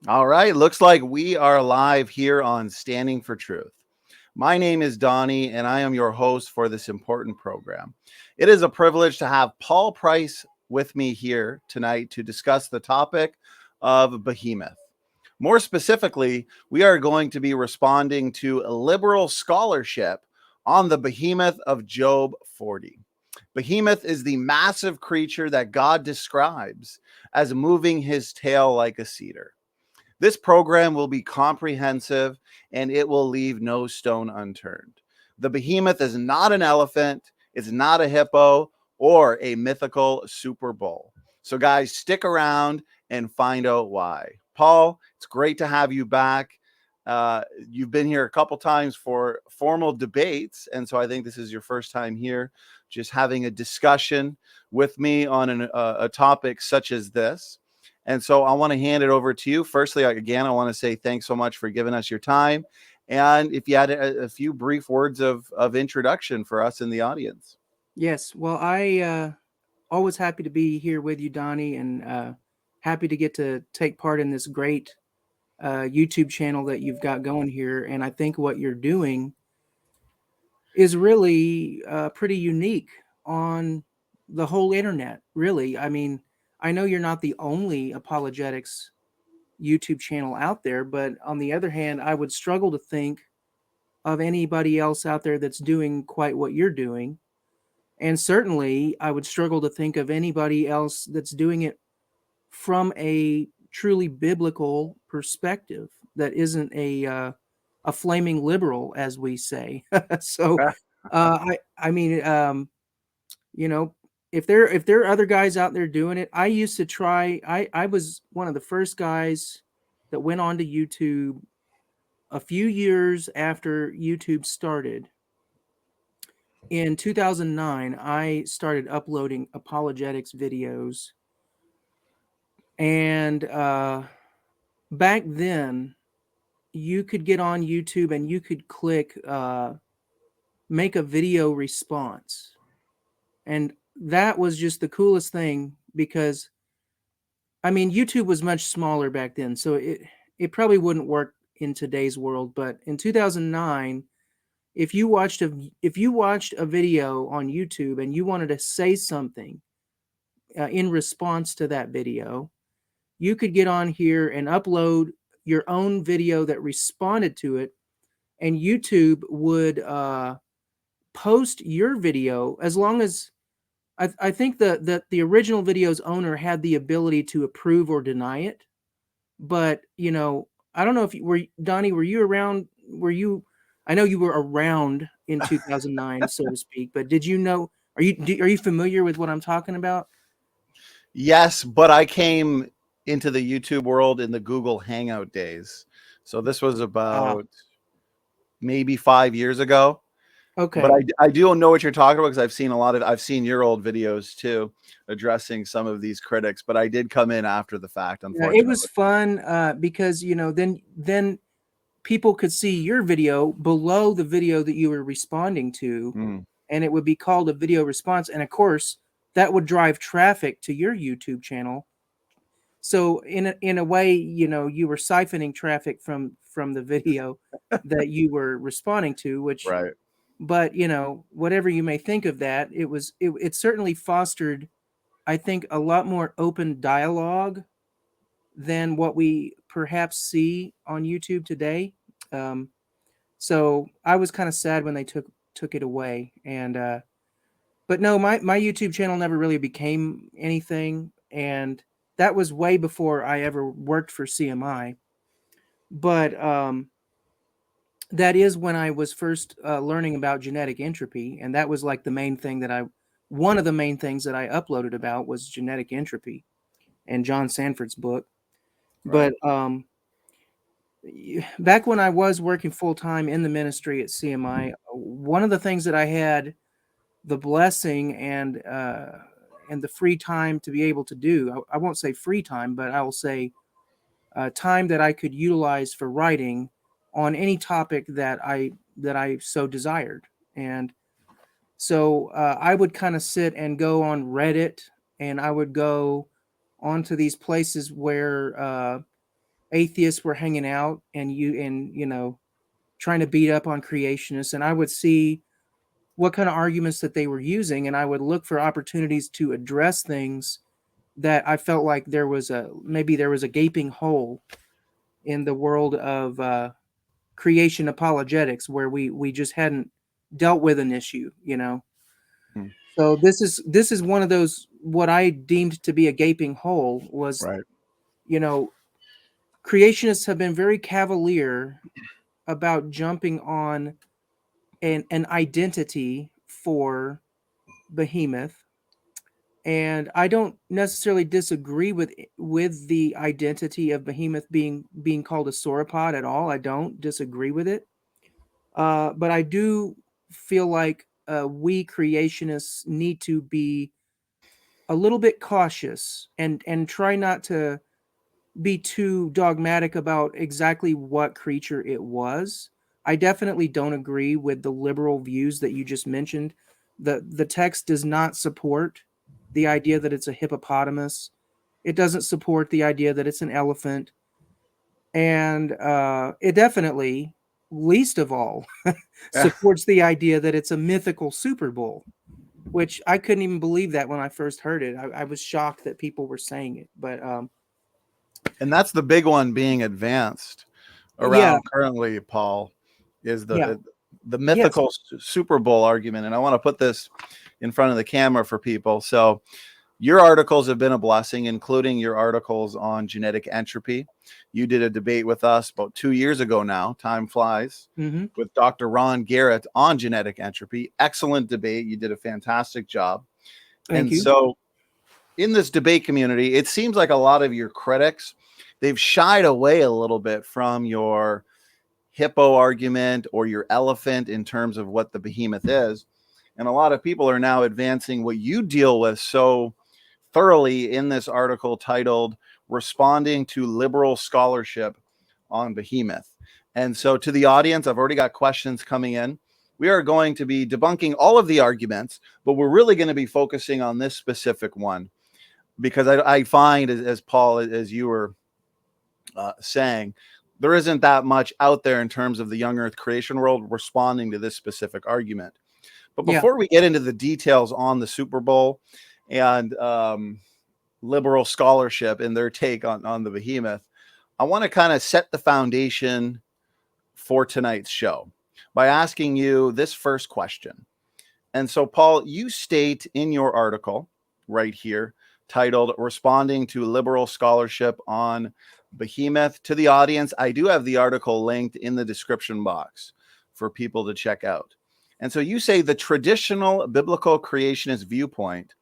All right, looks like we are live here on Standing for Truth. My name is Donny, and I am your host for this important program. It is a privilege to have Paul Price with me here tonight to discuss the topic of Behemoth. More specifically, we are going to be responding to a liberal scholarship on the Behemoth of Job 40. Behemoth is the massive creature that God describes as moving his tail like a cedar. This program will be comprehensive and it will leave no stone unturned. The behemoth is not an elephant, it's not a hippo or a mythical Super Bowl. So, guys, stick around and find out why. Paul, it's great to have you back. You've been here a couple times for formal debates, and so I think this is your first time here, just having a discussion with me on a topic such as this. And so I want to hand it over to you. Firstly, again, I want to say thanks so much for giving us your time. And if you had a few brief words of introduction for us in the audience. Yes, well, I always happy to be here with you, Donnie, and happy to get to take part in this great YouTube channel that you've got going here. And I think what you're doing is really pretty unique on the whole internet, really. I mean, I know you're not the only apologetics YouTube channel out there, but on the other hand, I would struggle to think of anybody else out there that's doing quite what you're doing. And certainly, I would struggle to think of anybody else that's doing it from a truly biblical perspective that isn't a flaming liberal, as we say. So, I mean, you know, if there are other guys out there doing it, I used to try. I was one of the first guys that went onto YouTube a few years after YouTube started. In 2009, I started uploading apologetics videos, and back then, you could get on YouTube and you could click make a video response, and that was just the coolest thing because I mean YouTube was much smaller back then, so it probably wouldn't work in today's world. But in 2009, if you watched a video on YouTube and you wanted to say something in response to that video, you could get on here and upload your own video that responded to it, and YouTube would post your video as long as I think the original video's owner had the ability to approve or deny it. But I don't know if you were Donnie. Were you around? Were you? I know you were around in 2009, so to speak. But did you know? Are you familiar with what I'm talking about? Yes, but I came into the YouTube world in the Google Hangout days. So this was Ah, about maybe 5 years ago. But okay. I do know what you're talking about because I've seen your old videos too addressing some of these critics, but I did come in after the fact, Yeah, it was unfortunately. fun because then people could see your video below the video that you were responding to, Mm, and it would be called a video response. And of course, that would drive traffic to your YouTube channel. So in a way, you were siphoning traffic from the video that you were responding to, which, right. but whatever you may think of that, it certainly fostered, I think, a lot more open dialogue than what we perhaps see on YouTube today. Um, so I was kind of sad when they took it away, and but no, my YouTube channel never really became anything, and that was way before I ever worked for CMI. But that is when I was first learning about genetic entropy, and that was like one of the main things that I uploaded about was genetic entropy and John Sanford's book. Right. But back when I was working full time in the ministry at CMI, one of the things that I had the blessing and the free time to be able to do, I won't say free time, but I will say time that I could utilize for writing on any topic that I so desired. And so I would kind of sit and go on Reddit, and I would go onto these places where atheists were hanging out and trying to beat up on creationists, and I would see what kind of arguments that they were using, and I would look for opportunities to address things that I felt like there was a gaping hole in the world of creation apologetics where we just hadn't dealt with an issue. Hmm. So this is one of those, what I deemed to be a gaping hole was, Right. creationists have been very cavalier about jumping on an identity for Behemoth, and I don't necessarily disagree with the identity of Behemoth being called a sauropod at all. I don't disagree with it, but I do feel like we creationists need to be a little bit cautious and try not to be too dogmatic about exactly what creature it was. I definitely don't agree with the liberal views that you just mentioned. The text does not support the idea that it's a hippopotamus. It doesn't support the idea that it's an elephant, and it definitely, least of all, Yeah. supports the idea that it's a mythical Super Bowl. Which I couldn't even believe that when I first heard it. I was shocked that people were saying it, but And that's the big one being advanced yeah, around currently, Paul, is yeah, the yes. mythical Super Bowl argument. And I want to put this in front of the camera for people. So your articles have been a blessing, including your articles on genetic entropy. You did a debate with us about 2 years ago now. Time flies. Mm-hmm. With Dr. Ron Garrett on genetic entropy. Excellent debate. You did a fantastic job. Thank And you. so in this debate community, it seems like a lot of your critics, they've shied away a little bit from your hippo argument or your elephant in terms of what the behemoth is. And a lot of people are now advancing what you deal with so thoroughly in this article titled Responding to Liberal Scholarship on Behemoth. And so, to the audience, I've already got questions coming in. We are going to be debunking all of the arguments, but we're really going to be focusing on this specific one because I find, as Paul, as you were saying, there isn't that much out there in terms of the young earth creation world responding to this specific argument. But Yeah, before we get into the details on the Super Bowl and liberal scholarship and their take on the behemoth, I want to kind of set the foundation for tonight's show by asking you this first question. And so, Paul, you state in your article right here titled Responding to Liberal Scholarship on Behemoth. To the audience, I do have the article linked in the description box for people to check out. And so you say the traditional biblical creationist viewpoint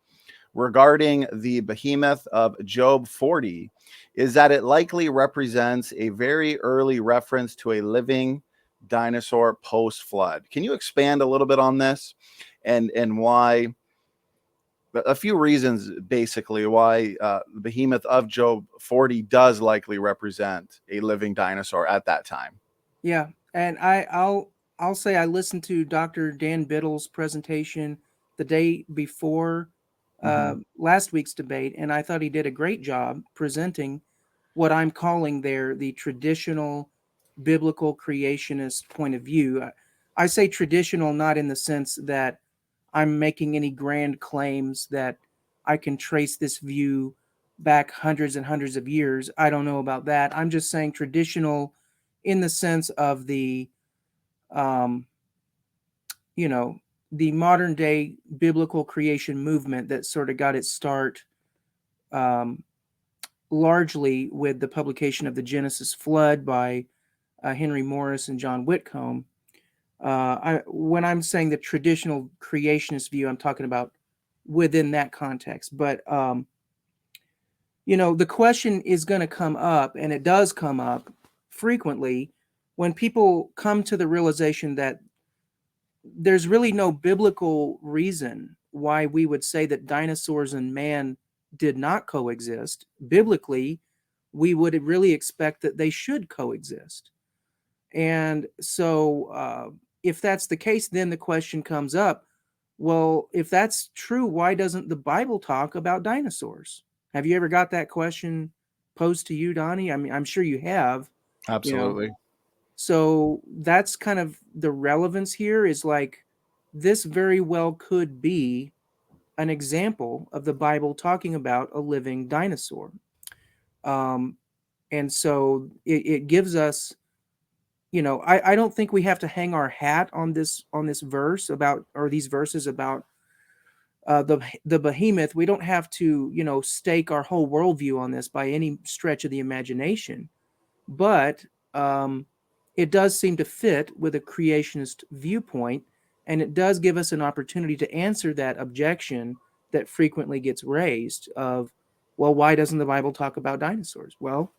regarding the behemoth of Job 40 is that it likely represents a very early reference to a living dinosaur post flood. Can you expand a little bit on this and why? A few reasons basically why the behemoth of Job 40 does likely represent a living dinosaur at that time. yeah. And I'll say I listened to Dr. Dan Biddle's presentation the day before Mm-hmm. last week's debate, and I thought he did a great job presenting what I'm calling there the traditional biblical creationist point of view. I say traditional not in the sense that I'm making any grand claims that I can trace this view back hundreds and hundreds of years. I don't know about that. I'm just saying traditional in the sense of um, you know, the modern day biblical creation movement that sort of got its start um, largely with the publication of the Genesis flood by Henry Morris and John Whitcomb. When I'm saying the traditional creationist view, I'm talking about within that context. But the question is going to come up, and it does come up frequently when people come to the realization that there's really no biblical reason why we would say that dinosaurs and man did not coexist. Biblically, we would really expect that they should coexist. And so, if that's the case, then the question comes up, well, if that's true, why doesn't the Bible talk about dinosaurs? Have you ever got that question posed to you, Donny? I mean, I'm sure you have. Absolutely. So that's kind of the relevance here, is like, this very well could be an example of the Bible talking about a living dinosaur. Um, and so it gives us, I don't think we have to hang our hat on this verse about, or these verses about the behemoth. We don't have to, stake our whole worldview on this by any stretch of the imagination. But it does seem to fit with a creationist viewpoint, and it does give us an opportunity to answer that objection that frequently gets raised of, well, why doesn't the Bible talk about dinosaurs? Well,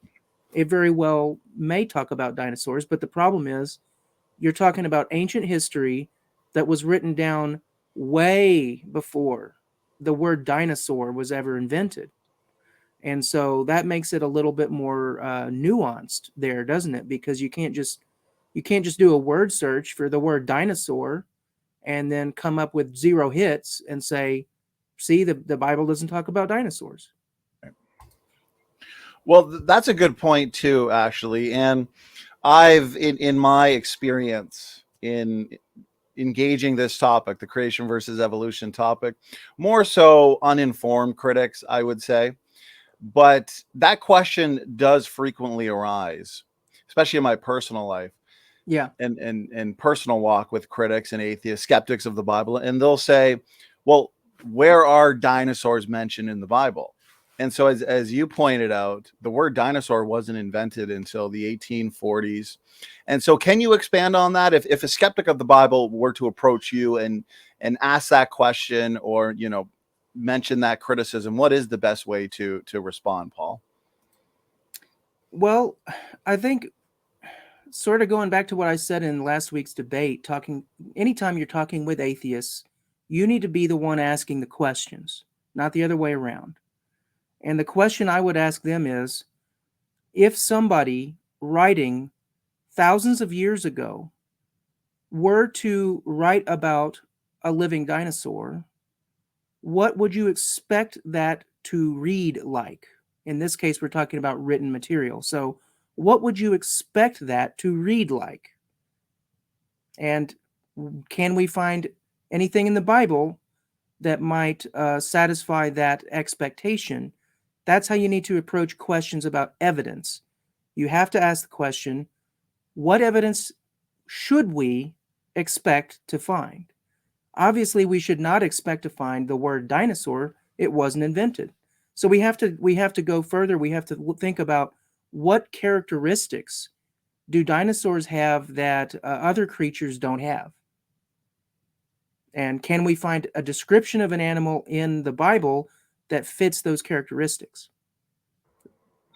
it very well may talk about dinosaurs, but the problem is you're talking about ancient history that was written down way before the word dinosaur was ever invented. And so that makes it a little bit more nuanced there, doesn't it? Because you can't just do a word search for the word dinosaur and then come up with 0 hits and say, see, the Bible doesn't talk about dinosaurs. Well, that's a good point too, actually. And I've, in my experience in engaging this topic, the creation versus evolution topic, more so uninformed critics, I would say. But that question does frequently arise, especially in my personal life. Yeah. And personal walk with critics and atheists, skeptics of the Bible. And they'll say, well, where are dinosaurs mentioned in the Bible? And so, as you pointed out, the word dinosaur wasn't invented until the 1840s. And so, can you expand on that? If a skeptic of the Bible were to approach you and ask that question, or mention that criticism, what is the best way to respond, Paul? Well, I think, sort of going back to what I said in last week's debate, anytime you're talking with atheists, you need to be the one asking the questions, not the other way around. And the question I would ask them is, if somebody writing thousands of years ago were to write about a living dinosaur, what would you expect that to read like? In this case, we're talking about written material. So what would you expect that to read like? And can we find anything in the Bible that might satisfy that expectation? That's how you need to approach questions about evidence. You have to ask the question, what evidence should we expect to find? Obviously, we should not expect to find the word dinosaur. It wasn't invented. So we have to go further. We have to think about, what characteristics do dinosaurs have that other creatures don't have? And can we find a description of an animal in the Bible that fits those characteristics?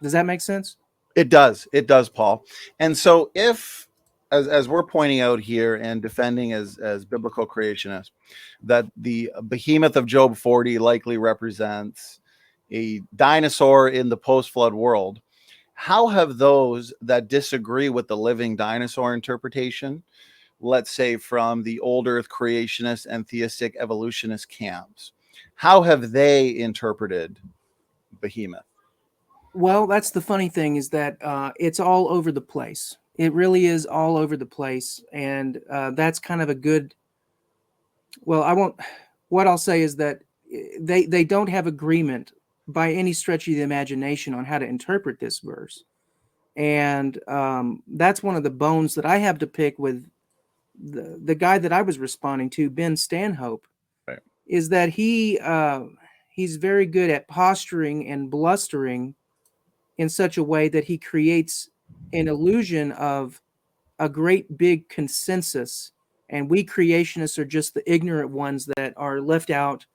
Does that make sense? It does, Paul. And so, if, as we're pointing out here and defending as biblical creationists, that the behemoth of Job 40 likely represents a dinosaur in the post-flood world, how have those that disagree with the living dinosaur interpretation, let's say from the old earth creationist and theistic evolutionist camps, how have they interpreted behemoth? Well, that's the funny thing, is that it's all over the place. It really is all over the place. And that's kind of a good, well, I won't, what I'll say is that they don't have agreement by any stretch of the imagination on how to interpret this verse. And that's one of the bones that I have to pick with the guy that I was responding to, Ben Stanhope, Right. is that he's very good at posturing and blustering in such a way that he creates an illusion of a great big consensus, and we creationists are just the ignorant ones that are left out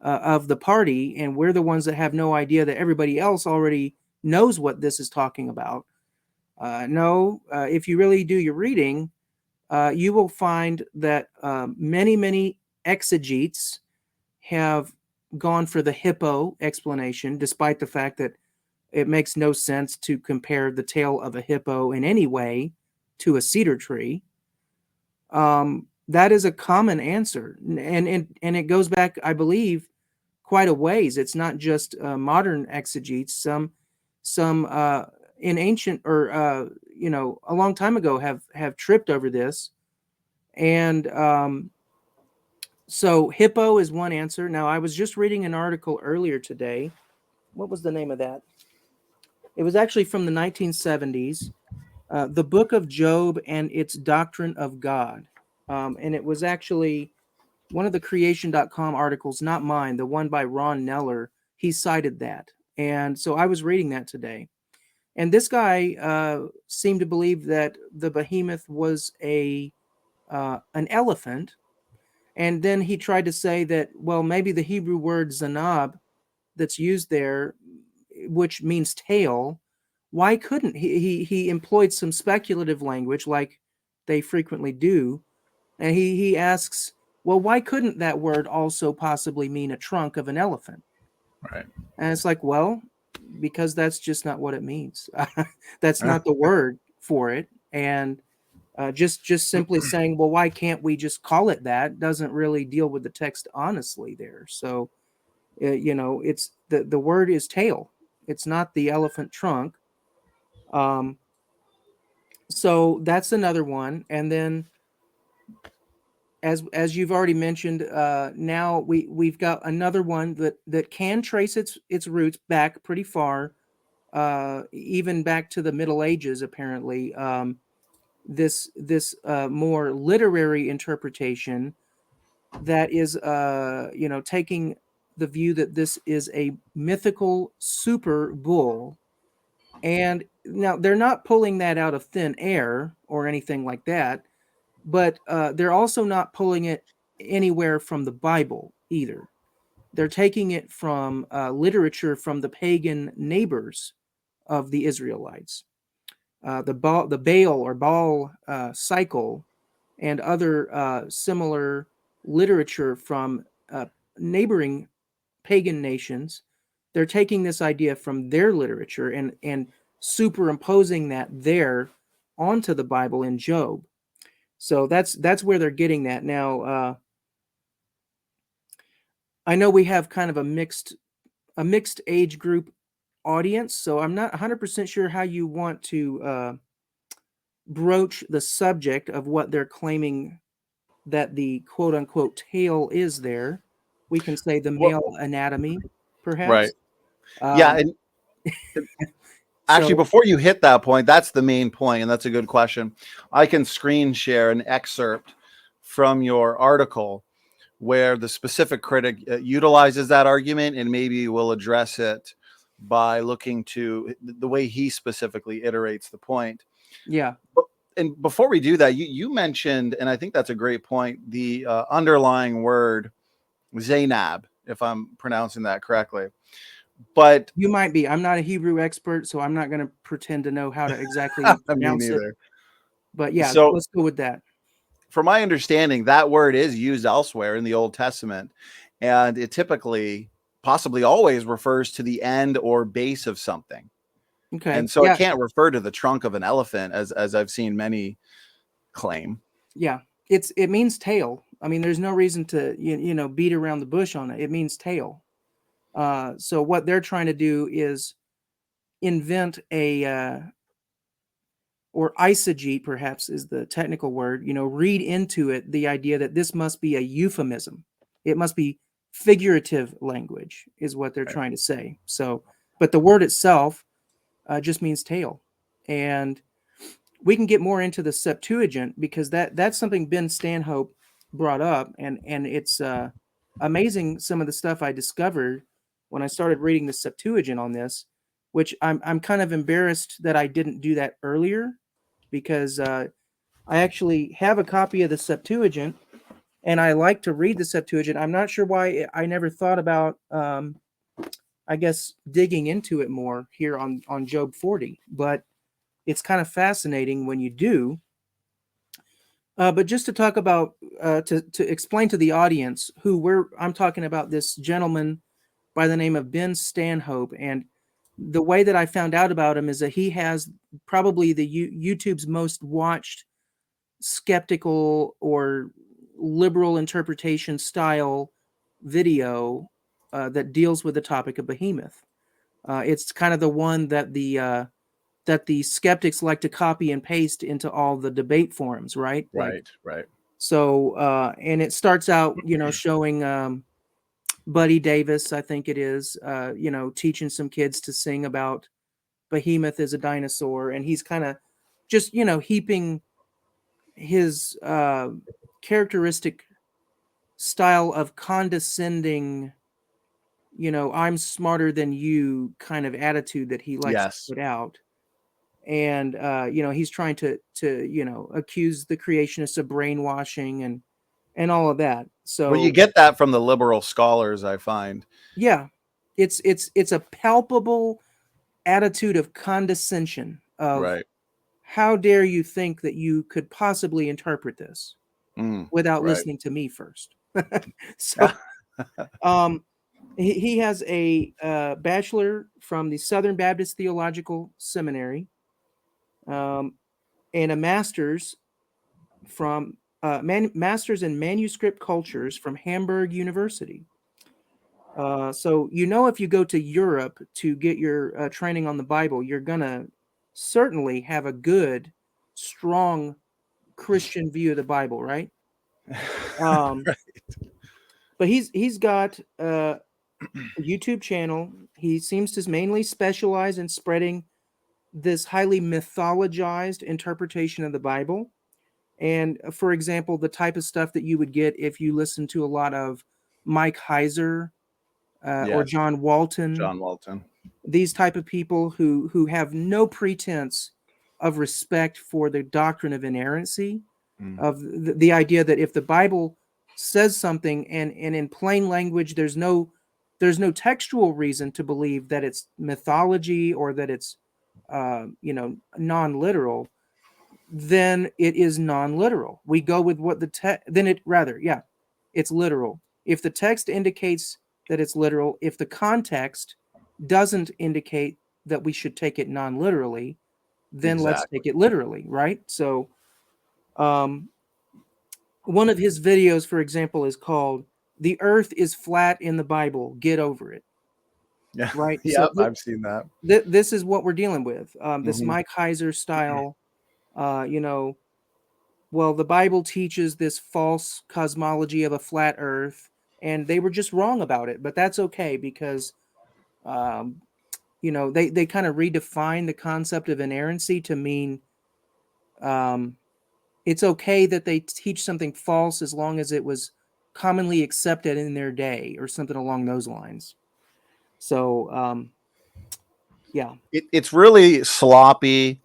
of the party, and we're the ones that have no idea that everybody else already knows what this is talking about. No, if you really do your reading, you will find that many exegetes have gone for the hippo explanation, despite the fact that it makes no sense to compare the tail of a hippo in any way to a cedar tree. That is a common answer, and it goes back, I believe, quite a ways. It's not just modern exegetes. some in ancient or a long time ago have tripped over this. And so hippo is one answer. Now, I was just reading an article earlier today. What was the name of that? It was actually from the 1970s, The Book of Job and Its Doctrine of God. And it was actually one of the creation.com articles, not mine, the one by Ron Neller. He cited that. And so I was reading that today. And this guy seemed to believe that the behemoth was an elephant. And then he tried to say that, well, maybe the Hebrew word zanab that's used there, which means tail, why couldn't he employed some speculative language like they frequently do. And he asks, well, why couldn't that word also possibly mean a trunk of an elephant? Right. And it's like, well, because that's just not what it means. That's not the word for it. And just simply saying, well, why can't we just call it that, doesn't really deal with the text honestly there. So, it's the word is tail. It's not the elephant trunk. So that's another one. And then, as you've already mentioned, now we've got another one that can trace its roots back pretty far, even back to the Middle Ages. Apparently, this more literary interpretation that is taking the view that this is a mythical super bull. And now they're not pulling that out of thin air or anything like that, but they're also not pulling it anywhere from the Bible either. They're taking it from literature from the pagan neighbors of the Israelites. The Baal or Baal cycle and other similar literature from neighboring pagan nations. They're taking this idea from their literature and superimposing that there onto the Bible in Job. So that's where they're getting that. Now, I know we have kind of a mixed age group audience, so I'm not 100% sure how you want to broach the subject of what they're claiming that the quote unquote tail is there. We can say the male anatomy, perhaps. Right. Yeah. And actually, before you hit that point, that's the main point, and that's a good question. I can screen share an excerpt from your article where the specific critic utilizes that argument, and maybe we'll address it by looking to the way he specifically iterates the point. Yeah. And before we do that, you mentioned, and I think that's a great point, the underlying word Zainab, if I'm pronouncing that correctly. But you might be. I'm not a Hebrew expert, so I'm not going to pretend to know how to exactly pronounce it. But yeah, so let's go with that. From my understanding, that word is used elsewhere in the Old Testament, and it typically, possibly always, refers to the end or base of something. Okay. And so it can't refer to the trunk of an elephant, as I've seen many claim. Yeah, it means tail. I mean, there's no reason to beat around the bush on it. It means tail. So what they're trying to do is invent or eisegete, perhaps is the technical word, read into it the idea that this must be a euphemism. It must be figurative language is what they're trying to say. So, but the word itself just means tail. And we can get more into the Septuagint because that's something Ben Stanhope brought up. And it's amazing some of the stuff I discovered when I started reading the Septuagint on this, which I'm kind of embarrassed that I didn't do that earlier, because I actually have a copy of the Septuagint and I like to read the Septuagint. I'm not sure why I never thought about, I guess, digging into it more here on Job 40, but it's kind of fascinating when you do. But just to talk about, to explain to the audience I'm talking about this gentleman by the name of Ben Stanhope. And the way that I found out about him is that he has probably the YouTube's most watched skeptical or liberal interpretation style video that deals with the topic of Behemoth. It's kind of the one that the skeptics like to copy and paste into all the debate forums, right? Like, Right. so, and it starts out, showing Buddy Davis, I think it is, teaching some kids to sing about Behemoth is a dinosaur, and he's kind of just, heaping his characteristic style of condescending, I'm smarter than you kind of attitude that he likes to Yes. put out. And he's trying to accuse the creationists of brainwashing and all of that. Well, you So get that from the liberal scholars, I find. yeah, it's a palpable attitude of condescension of Right. how dare you think that you could possibly interpret this without Right. listening to me first. Yeah. So he has a bachelor from the Southern Baptist Theological Seminary, and a master's from master's in manuscript cultures from Hamburg University. So if you go to Europe to get your training on the Bible, you're gonna certainly have a good, strong Christian view of the Bible, right? Um, but he's got a YouTube channel. He seems to mainly specialize in spreading this highly mythologized interpretation of the Bible. And for example, the type of stuff that you would get if you listen to a lot of Mike Heiser or Yes. John Walton, John Walton. these type of people who have no pretense of respect for the doctrine of inerrancy, of the idea that if the Bible says something and in plain language, there's no textual reason to believe that it's mythology or that it's non-literal, then it is non-literal. We go with what it's literal. If the text indicates that it's literal, if the context doesn't indicate that we should take it non-literally, then let's Exactly. take it literally, right? So one of his videos, for example, is called "The Earth is Flat in the Bible. Get over it." Yeah. Right? So Yep. I've seen that. this is what we're dealing with. This Mhm. Mike Heiser style, well, the Bible teaches this false cosmology of a flat Earth, and they were just wrong about it. But that's okay because, they kind of redefine the concept of inerrancy to mean it's okay that they teach something false as long as it was commonly accepted in their day or something along those lines. So, yeah. It's really sloppy,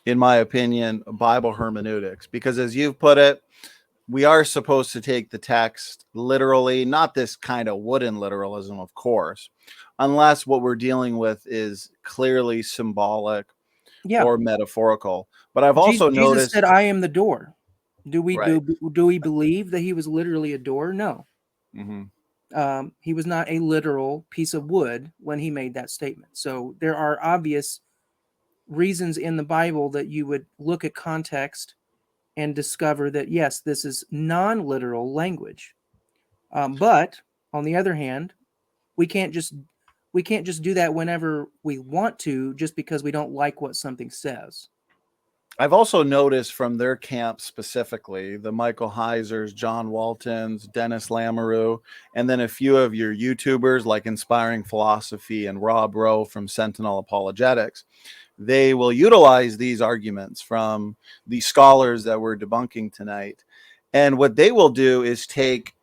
in my opinion, Bible hermeneutics, because as you've put it, we are supposed to take the text literally, not this kind of wooden literalism, of course, unless what we're dealing with is clearly symbolic Yeah. or metaphorical. But I've also Jesus noticed, said, "I am the door." Do we right? believe that he was literally a door? No. Hmm. He was not a literal piece of wood when he made that statement. So there are obvious reasons in the Bible that you would look at context and discover that, yes, this is non-literal language. But on the other hand, we can't just do that whenever we want to, just because we don't like what something says. I've also noticed from their camp specifically, the Michael Heisers, John Waltons, Dennis Lamoureux, and then a few of your YouTubers like Inspiring Philosophy and Rob Rowe from Sentinel Apologetics, they will utilize these arguments from the scholars that we're debunking tonight. And what they will do is take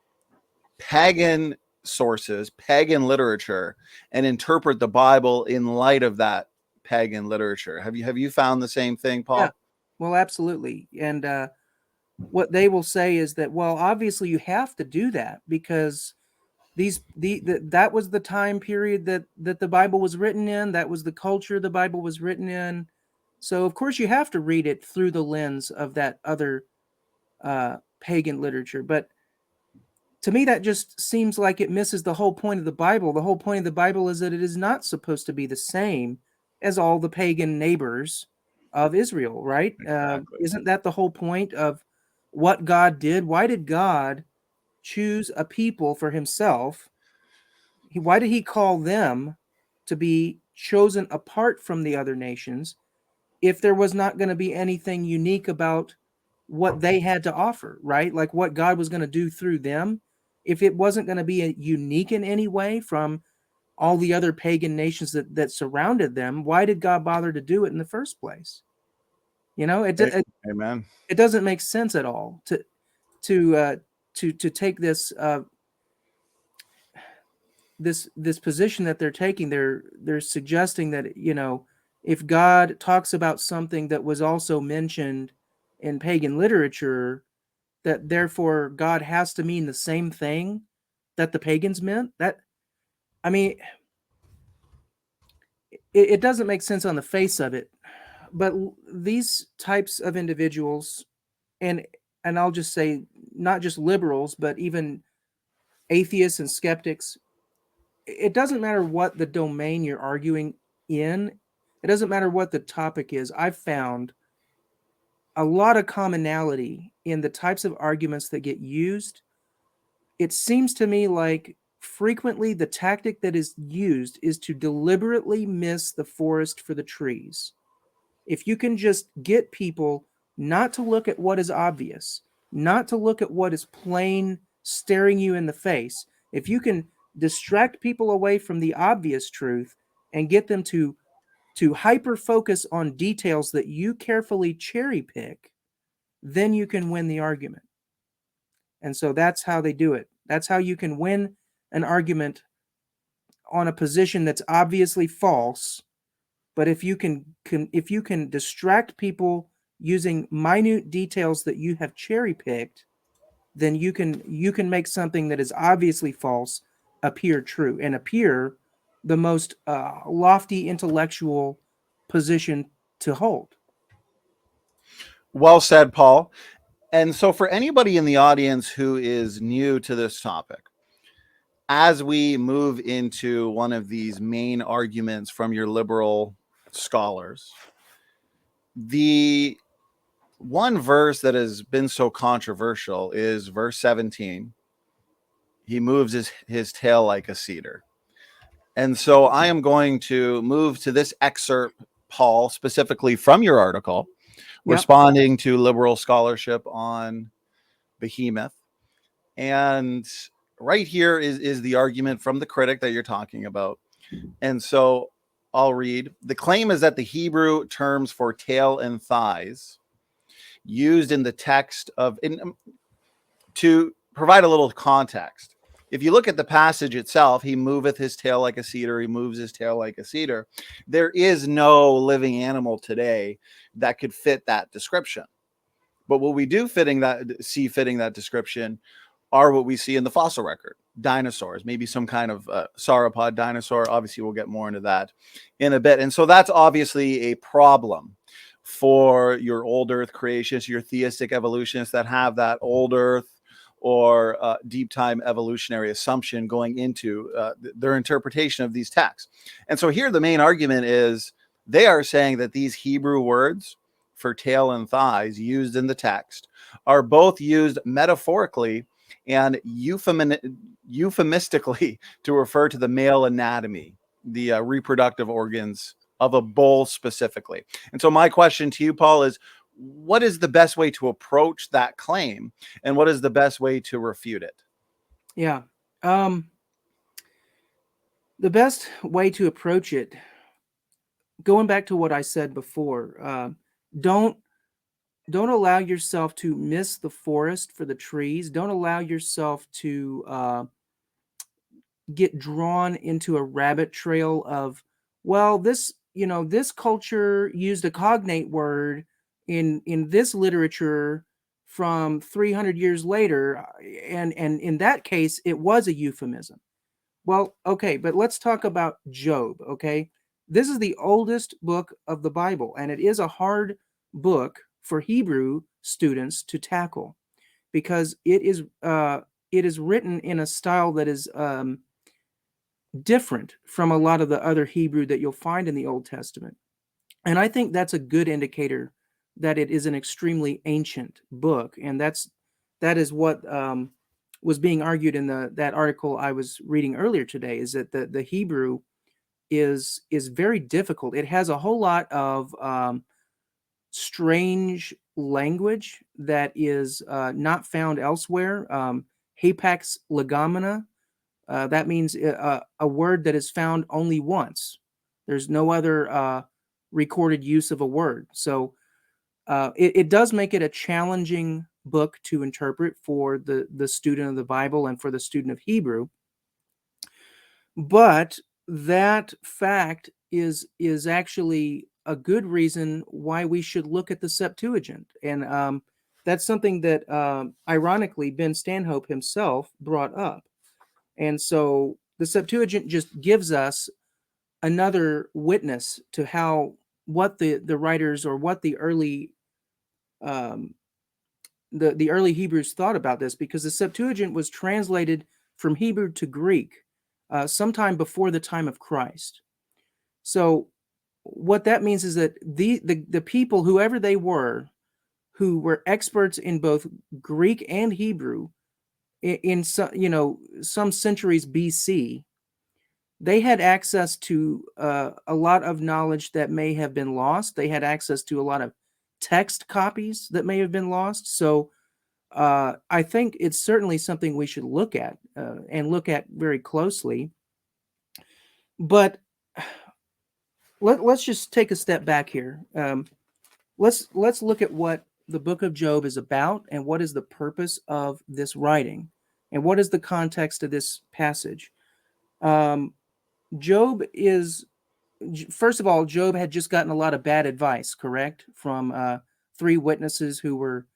pagan sources, pagan literature, and interpret the Bible in light of that pagan literature. Have you found the same thing, Yeah, Paul? well, absolutely. And what they will say is that, well, obviously you have to do that because that was the time period that the Bible was written in. That was the culture the Bible was written in. So of course you have to read it through the lens of that other pagan literature. But to me, that just seems like it misses the whole point of the Bible. The whole point of the Bible is that it is not supposed to be the same as all the pagan neighbors of Israel, right? Exactly. Isn't that the whole point of what God did? Why did God choose a people for himself? Why did he call them to be chosen apart from the other nations if there was not going to be anything unique about what they had to offer, right? Like what God was going to do through them. If it wasn't going to be unique in any way from all the other pagan nations that surrounded them, why did God bother to do it in the first place? You know, Amen. it doesn't make sense at all to take this this position that they're taking. They're suggesting that, you know, if God talks about something that was also mentioned in pagan literature, that therefore God has to mean the same thing that the pagans meant. That, I mean, it doesn't make sense on the face of it. But these types of individuals, and I'll just say not just liberals, but even atheists and skeptics, it doesn't matter what the domain you're arguing in. It doesn't matter what the topic is. I've found a lot of commonality in the types of arguments that get used. It seems to me like frequently the tactic that is used is to deliberately miss the forest for the trees. If you can just get people not to look at what is obvious, not to look at what is plain staring you in the face, if you can distract people away from the obvious truth and get them to hyper focus on details that you carefully cherry pick, then you can win the argument. And so that's how they do it. That's how you can win an argument on a position that's obviously false. But if you can distract people using minute details that you have cherry picked, then you can make something that is obviously false appear true and appear the most lofty intellectual position to hold. Well said, Paul. And so, for anybody in the audience who is new to this topic, as we move into one of these main arguments from your liberal scholars, the one verse that has been so controversial is verse 17. He moves his tail like a cedar. And so I am going to move to this excerpt, Paul, specifically from your article, responding to liberal scholarship on Behemoth. And right here is the argument from the critic that you're talking about. And so I'll read. The claim is that the Hebrew terms for tail and thighs used in the text to provide a little context. If you look at the passage itself, he moveth his tail like a cedar. He moves his tail like a cedar. There is no living animal today that could fit that description. But what we do fitting that description are what we see in the fossil record. Dinosaurs, maybe some kind of sauropod dinosaur. Obviously, we'll get more into that in a bit. And so that's obviously a problem for your old earth creationists, your theistic evolutionists that have that old earth or deep time evolutionary assumption going into their interpretation of these texts. And so here the main argument is they are saying that these Hebrew words for tail and thighs used in the text are both used metaphorically and euphemistically to refer to the male anatomy, the reproductive organs of a bull specifically. And so my question to you, Paul, is what is the best way to approach that claim, and what is the best way to refute it? Yeah. The best way to approach it, going back to what I said before, don't allow yourself to miss the forest for the trees. Don't allow yourself to get drawn into a rabbit trail of, well, this culture used a cognate word in this literature from 300 years later, and in that case it was a euphemism. Well, okay, but let's talk about Job. Okay, this is the oldest book of the Bible, and it is a hard book for Hebrew students to tackle because it is written in a style that is different from a lot of the other Hebrew that you'll find in the Old Testament. And I think that's a good indicator that it is an extremely ancient book. And that is what was being argued in that article I was reading earlier today, is that the Hebrew is very difficult. It has a whole lot of strange language that is not found elsewhere. Hapax legomena, that means a word that is found only once. There's no other recorded use of a word. So it does make it a challenging book to interpret for the student of the Bible and for the student of Hebrew. But that fact is actually a good reason why we should look at the Septuagint. And that's something that, ironically, Ben Stanhope himself brought up. And so the Septuagint just gives us another witness to what the writers, or what the early the early Hebrews thought about this, because the Septuagint was translated from Hebrew to Greek sometime before the time of Christ. So what that means is that the people, whoever they were, who were experts in both Greek and Hebrew in some centuries BC, they had access to a lot of knowledge that may have been lost. They had access to a lot of text copies that may have been lost. So I think it's certainly something we should look at and look at very closely. But let's just take a step back here. Let's look at what the book of Job is about, and what is the purpose of this writing, and what is the context of this passage. Job is, first of all, Job had just gotten a lot of bad advice, correct, from three witnesses who were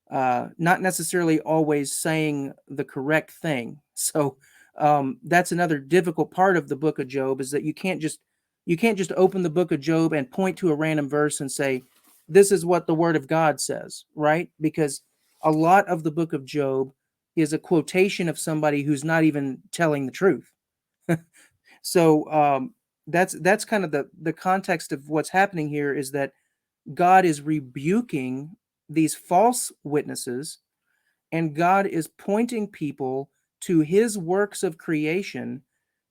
not necessarily always saying the correct thing. So that's another difficult part of the book of Job, is that you can't just open the book of Job and point to a random verse and say, this is what the word of God says, right? Because a lot of the book of Job is a quotation of somebody who's not even telling the truth. So that's kind of the context of what's happening here, is that God is rebuking these false witnesses, and God is pointing people to his works of creation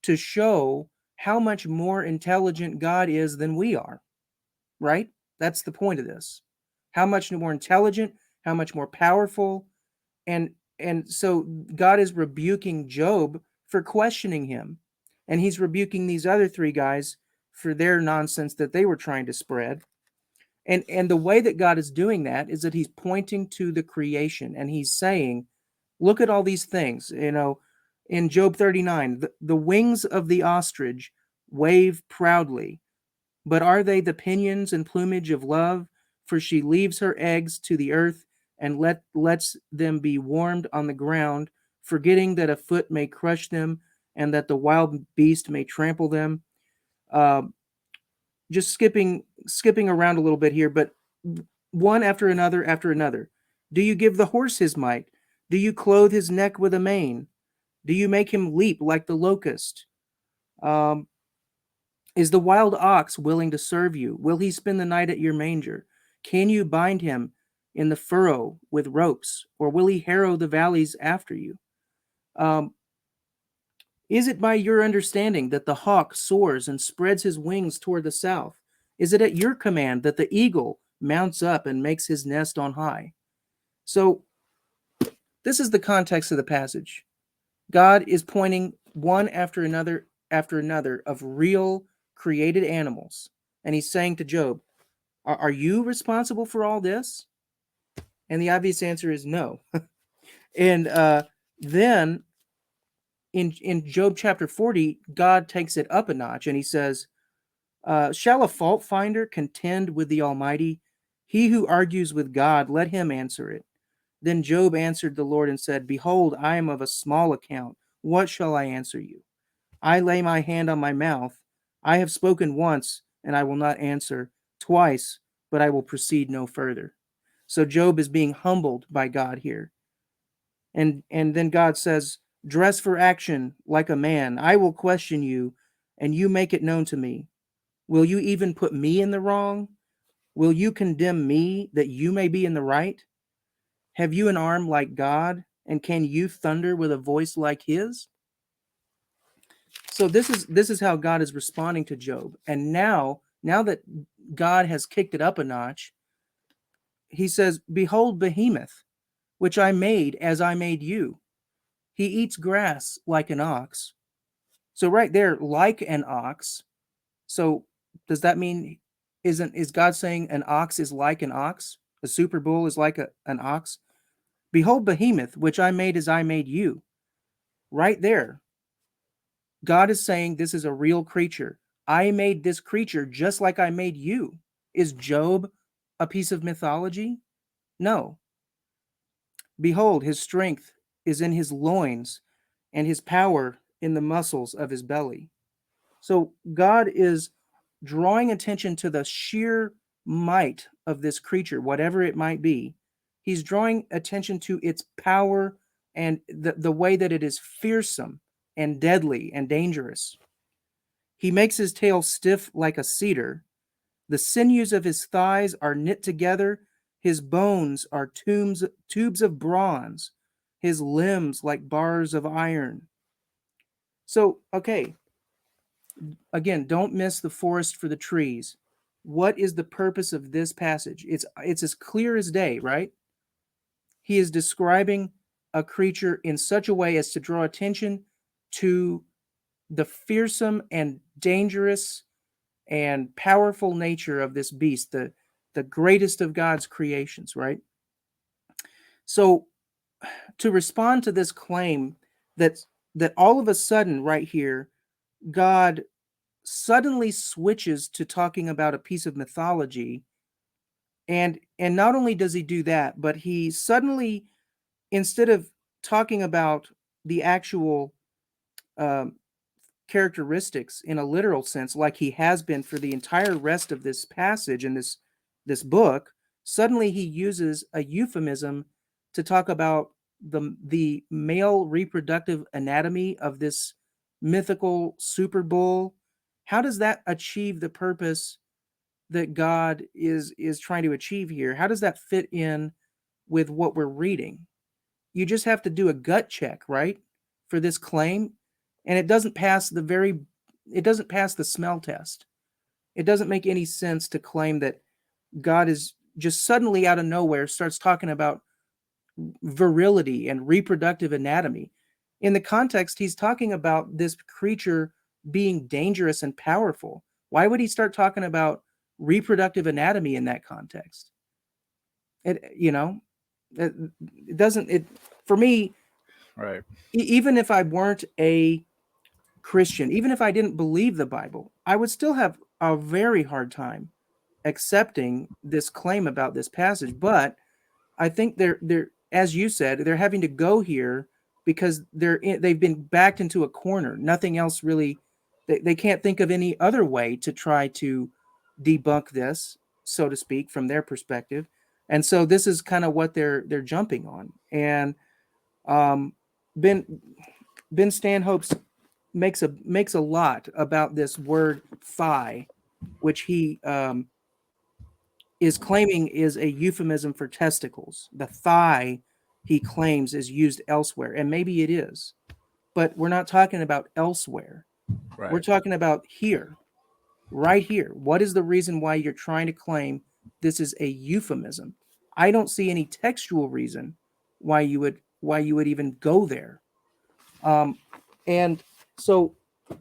to show how much more intelligent God is than we are, right? That's the point of this. How much more intelligent, how much more powerful. And so God is rebuking Job for questioning him. And he's rebuking these other three guys for their nonsense that they were trying to spread. And the way that God is doing that is that he's pointing to the creation, and he's saying, look at all these things. In Job 39, the wings of the ostrich wave proudly, but are they the pinions and plumage of love? For she leaves her eggs to the earth and lets them be warmed on the ground, forgetting that a foot may crush them and that the wild beast may trample them. Just skipping around a little bit here, but one after another after another. Do you give the horse his might? Do you clothe his neck with a mane? Do you make him leap like the locust? Is the wild ox willing to serve you? Will he spend the night at your manger? Can you bind him in the furrow with ropes, or will he harrow the valleys after you? Is it by your understanding that the hawk soars and spreads his wings toward the south? Is it at your command that the eagle mounts up and makes his nest on high? So this is the context of the passage. God is pointing one after another of real created animals. And he's saying to Job, are you responsible for all this? And the obvious answer is no. And then in Job chapter 40, God takes it up a notch, and he says, shall a fault finder contend with the Almighty? He who argues with God, let him answer it. Then Job answered the Lord and said, behold, I am of a small account. What shall I answer you? I lay my hand on my mouth. I have spoken once, and I will not answer, twice, but I will proceed no further. So Job is being humbled by God here. And then God says, dress for action like a man. I will question you, and you make it known to me. Will you even put me in the wrong? Will you condemn me that you may be in the right? Have you an arm like God, and can you thunder with a voice like his? So this is how God is responding to Job. And now that God has kicked it up a notch, he says, "Behold Behemoth, which I made as I made you. He eats grass like an ox." So right there, like an ox. So does that mean is God saying an ox is like an ox? A super bull is like an ox? Behold Behemoth, which I made as I made you. Right there, God is saying this is a real creature. I made this creature just like I made you. Is Job a piece of mythology? No. Behold, his strength is in his loins, and his power in the muscles of his belly. So God is drawing attention to the sheer might of this creature, whatever it might be. He's drawing attention to its power and the way that it is fearsome and deadly and dangerous. He makes his tail stiff like a cedar. The sinews of his thighs are knit together. His bones are tubes of bronze. His limbs like bars of iron. So, okay, again, don't miss the forest for the trees. What is the purpose of this passage? It's as clear as day, right? He is describing a creature in such a way as to draw attention to the fearsome and dangerous and powerful nature of this beast, the greatest of God's creations, right? So to respond to this claim that all of a sudden right here, God suddenly switches to talking about a piece of mythology, and not only does he do that, but he suddenly, instead of talking about the actual um, characteristics in a literal sense, like he has been for the entire rest of this passage in this book, suddenly he uses a euphemism to talk about the male reproductive anatomy of this mythical super bull. How does that achieve the purpose that God is trying to achieve here? How does that fit in with what we're reading? You just have to do a gut check, right, for this claim, and it doesn't pass the smell test. It doesn't make any sense to claim that God is just suddenly out of nowhere starts talking about virility and reproductive anatomy. In the context, he's talking about this creature being dangerous and powerful. Why would he start talking about reproductive anatomy in that context? It doesn't, for me, Right. even if I weren't a Christian, even if I didn't believe the Bible, I would still have a very hard time accepting this claim about this passage. But I think they're as you said, they're having to go here because they've been backed into a corner. Nothing else really. They can't think of any other way to try to debunk this, so to speak, from their perspective. And so this is kind of what they're jumping on. And um, Ben Stanhope makes a lot about this word "thigh," which he is claiming is a euphemism for testicles. The thigh, he claims, is used elsewhere, and maybe it is, but we're not talking about elsewhere. Right. We're talking about here, right here. What is the reason why you're trying to claim this is a euphemism? I don't see any textual reason why you would even go there. And so,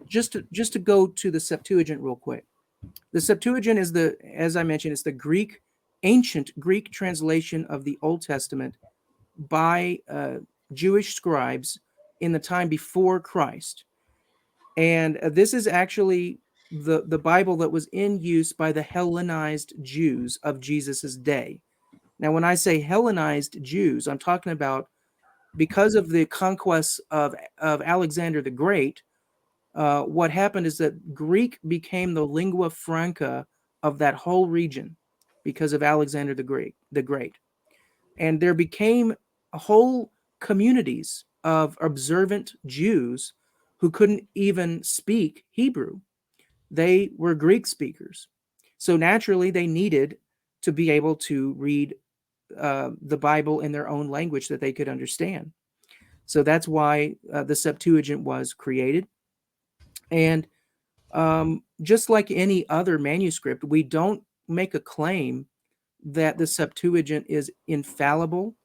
just to go to the Septuagint real quick. The Septuagint is as I mentioned, it's the ancient Greek translation of the Old Testament by Jewish scribes in the time before Christ. And this is actually the Bible that was in use by the Hellenized Jews of Jesus's day. Now, when I say Hellenized Jews, I'm talking about because of the conquests of Alexander the Great. What happened is that Greek became the lingua franca of that whole region because of Alexander the Great. And there became whole communities of observant Jews who couldn't even speak Hebrew. They were Greek speakers. So naturally, they needed to be able to read the Bible in their own language that they could understand. So that's why the Septuagint was created. And just like any other manuscript, we don't make a claim that the Septuagint is infallible.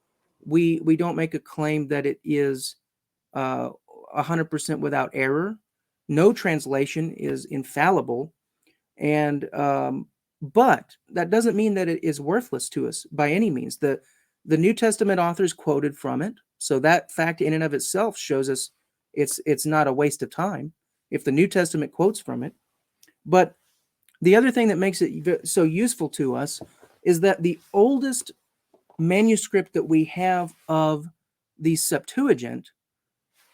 We don't make a claim that it is 100% without error. No translation is infallible, and but that doesn't mean that it is worthless to us by any means. The New Testament authors quoted from it, so that fact in and of itself shows us it's not a waste of time if the New Testament quotes from it. But the other thing that makes it so useful to us is that the oldest manuscript that we have of the Septuagint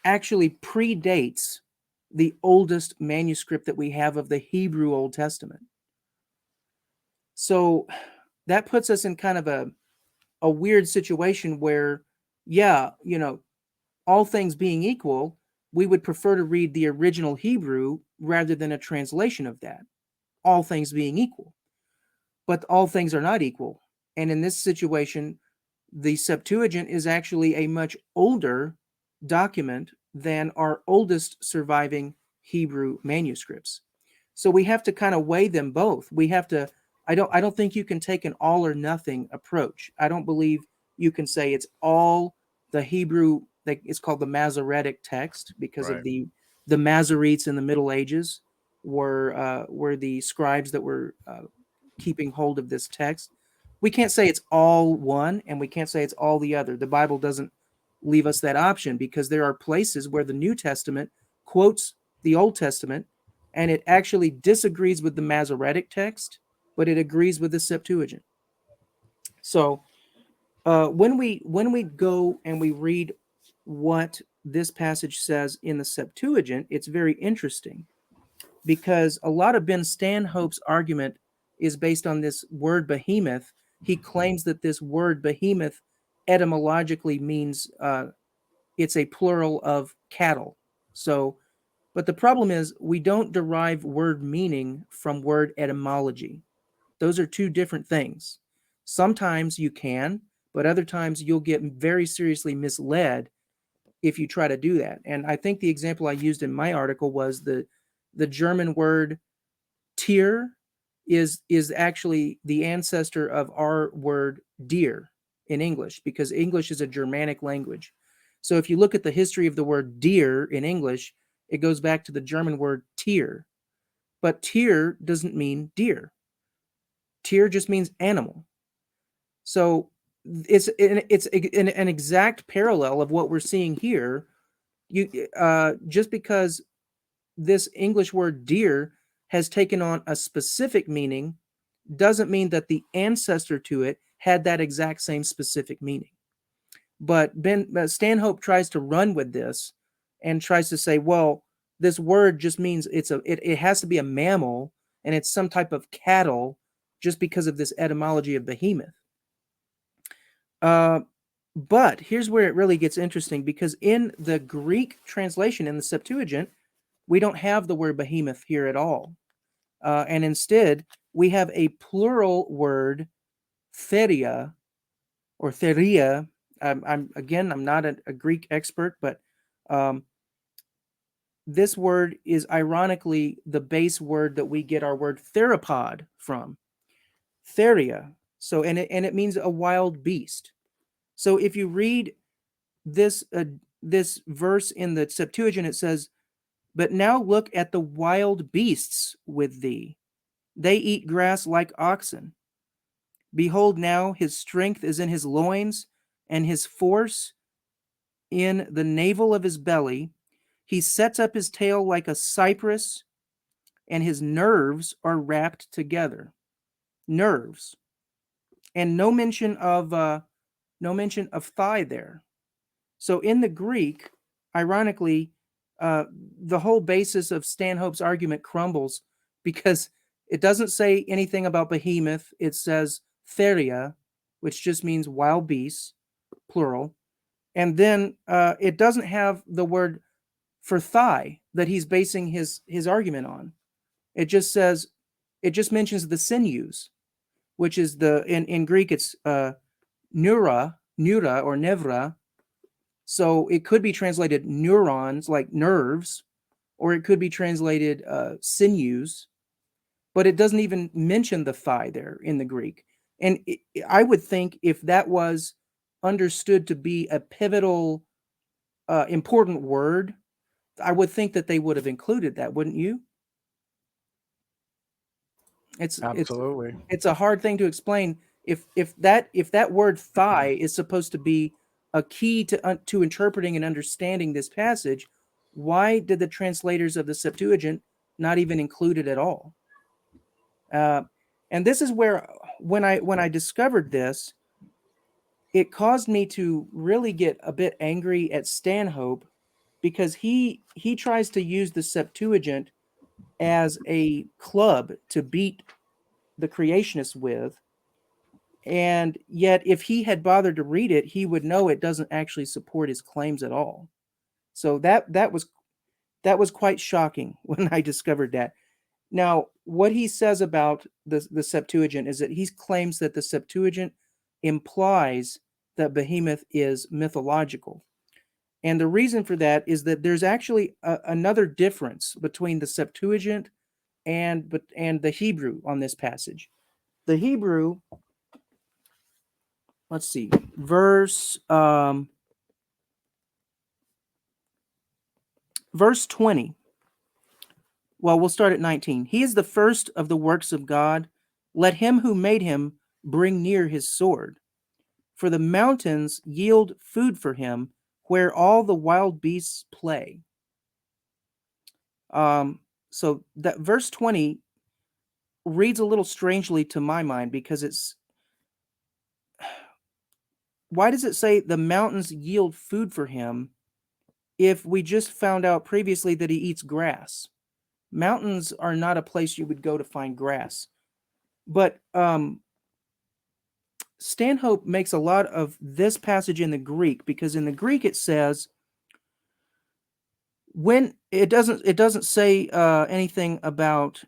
actually predates the oldest manuscript that we have of the Hebrew Old Testament. So that puts us in kind of a weird situation where, yeah, you know, all things being equal, we would prefer to read the original Hebrew rather than a translation of that, all things being equal. But all things are not equal. And in this situation, the Septuagint is actually a much older document than our oldest surviving Hebrew manuscripts. So we have to kind of weigh them both. We have to, I don't think you can take an all or nothing approach. I don't believe you can say it's all the Hebrew, like it's called the Masoretic text because of Right. the Masoretes in the Middle Ages were the scribes that were keeping hold of this text. We can't say it's all one and we can't say it's all the other. The Bible doesn't leave us that option because there are places where the New Testament quotes the Old Testament and it actually disagrees with the Masoretic text, but it agrees with the Septuagint. So when we go and we read what this passage says in the Septuagint, it's very interesting because a lot of Ben Stanhope's argument is based on this word behemoth. He claims that this word behemoth etymologically means it's a plural of cattle. So, but the problem is we don't derive word meaning from word etymology. Those are two different things. Sometimes you can, but other times you'll get very seriously misled if you try to do that. And I think the example I used in my article was the German word Tier is actually the ancestor of our word deer in English because English is a Germanic language. So if you look at the history of the word deer in English, it goes back to the German word Tier. But Tier doesn't mean deer. Tier just means animal. So it's an exact parallel of what we're seeing here. You just because this English word deer has taken on a specific meaning doesn't mean that the ancestor to it had that exact same specific meaning. But Stanhope tries to run with this and tries to say, well, this word just means it has to be a mammal and it's some type of cattle just because of this etymology of behemoth. But here's where it really gets interesting because in the Greek translation in the Septuagint, we don't have the word behemoth here at all. And instead, we have a plural word, theria, or theria. I'm not a Greek expert, but this word is ironically the base word that we get our word theropod from. Theria. So, and it means a wild beast. So if you read this verse in the Septuagint, it says, "But now look at the wild beasts with thee. They eat grass like oxen. Behold, now his strength is in his loins, and his force in the navel of his belly. He sets up his tail like a cypress, and his nerves are wrapped together." Nerves, and no mention of thigh there. So in the Greek, ironically, the whole basis of Stanhope's argument crumbles because it doesn't say anything about behemoth. It says theria, which just means wild beasts, plural. And then it doesn't have the word for thigh that he's basing his argument on. It just mentions the sinews, which is in Greek it's neura or nevra. So it could be translated neurons, like nerves, or it could be translated sinews, but it doesn't even mention the thigh there in the Greek. And I would think if that was understood to be a pivotal, important word, I would think that they would have included that, wouldn't you? Absolutely. It's a hard thing to explain. If that word thigh is supposed to be a key to interpreting and understanding this passage, why did the translators of the Septuagint not even include it at all? And this is where, when I discovered this, it caused me to really get a bit angry at Stanhope, because he tries to use the Septuagint as a club to beat the creationists with. And yet, if he had bothered to read it, he would know it doesn't actually support his claims at all. So that was quite shocking when I discovered that. Now, what he says about the Septuagint is that he claims that the Septuagint implies that Behemoth is mythological. And the reason for that is that there's actually another difference between the Septuagint and the Hebrew on this passage. The Hebrew, let's see, verse 20. Well, we'll start at 19. He is the first of the works of God. Let him who made him bring near his sword. For the mountains yield food for him, where all the wild beasts play. So that verse 20 reads a little strangely to my mind, because why does it say the mountains yield food for him if we just found out previously that he eats grass? Mountains are not a place you would go to find grass. But Stanhope makes a lot of this passage in the Greek, because in the Greek it says, when it doesn't say anything about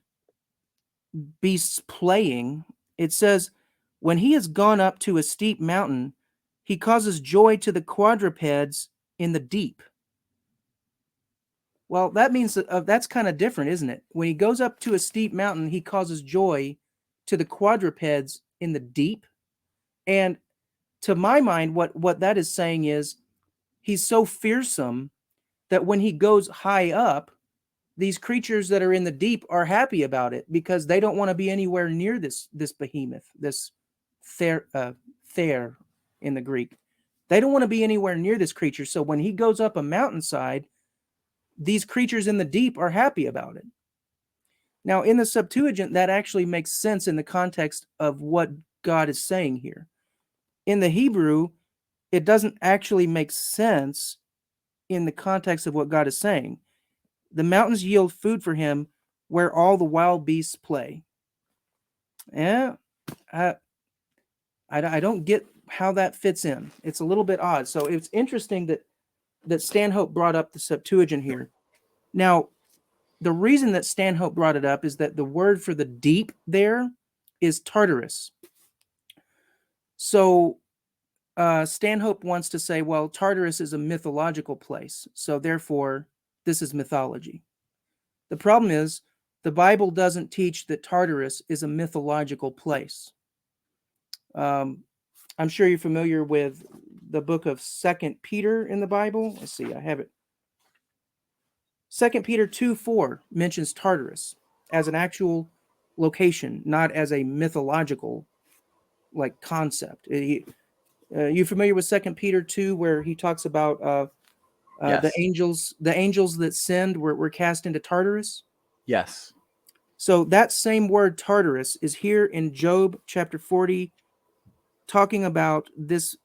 beasts playing. It says, when he has gone up to a steep mountain, he causes joy to the quadrupeds in the deep. Well, that means that's kind of different, isn't it? When he goes up to a steep mountain, he causes joy to the quadrupeds in the deep. And to my mind, what that is saying is he's so fearsome that when he goes high up, these creatures that are in the deep are happy about it, because they don't want to be anywhere near this behemoth, this ther in the Greek. They don't want to be anywhere near this creature. So when he goes up a mountainside, these creatures in the deep are happy about it. Now, in the Septuagint, that actually makes sense in the context of what God is saying here. In the Hebrew, it doesn't actually make sense in the context of what God is saying. The mountains yield food for him, where all the wild beasts play. Yeah, I don't get how that fits in. It's a little bit odd. So it's interesting that Stanhope brought up the Septuagint here. Now, the reason that Stanhope brought it up is that the word for the deep there is Tartarus. So Stanhope wants to say, well, Tartarus is a mythological place, so therefore this is mythology. The problem is the Bible doesn't teach that Tartarus is a mythological place. I'm sure you're familiar with the book of 2 Peter in the Bible. Let's see, I have it. 2 Peter 2:4 mentions Tartarus as an actual location, not as a mythological concept. You familiar with 2 Peter 2, where he talks about Yes. the angels that sinned were cast into Tartarus? Yes. So that same word Tartarus is here in Job chapter 40, talking about this,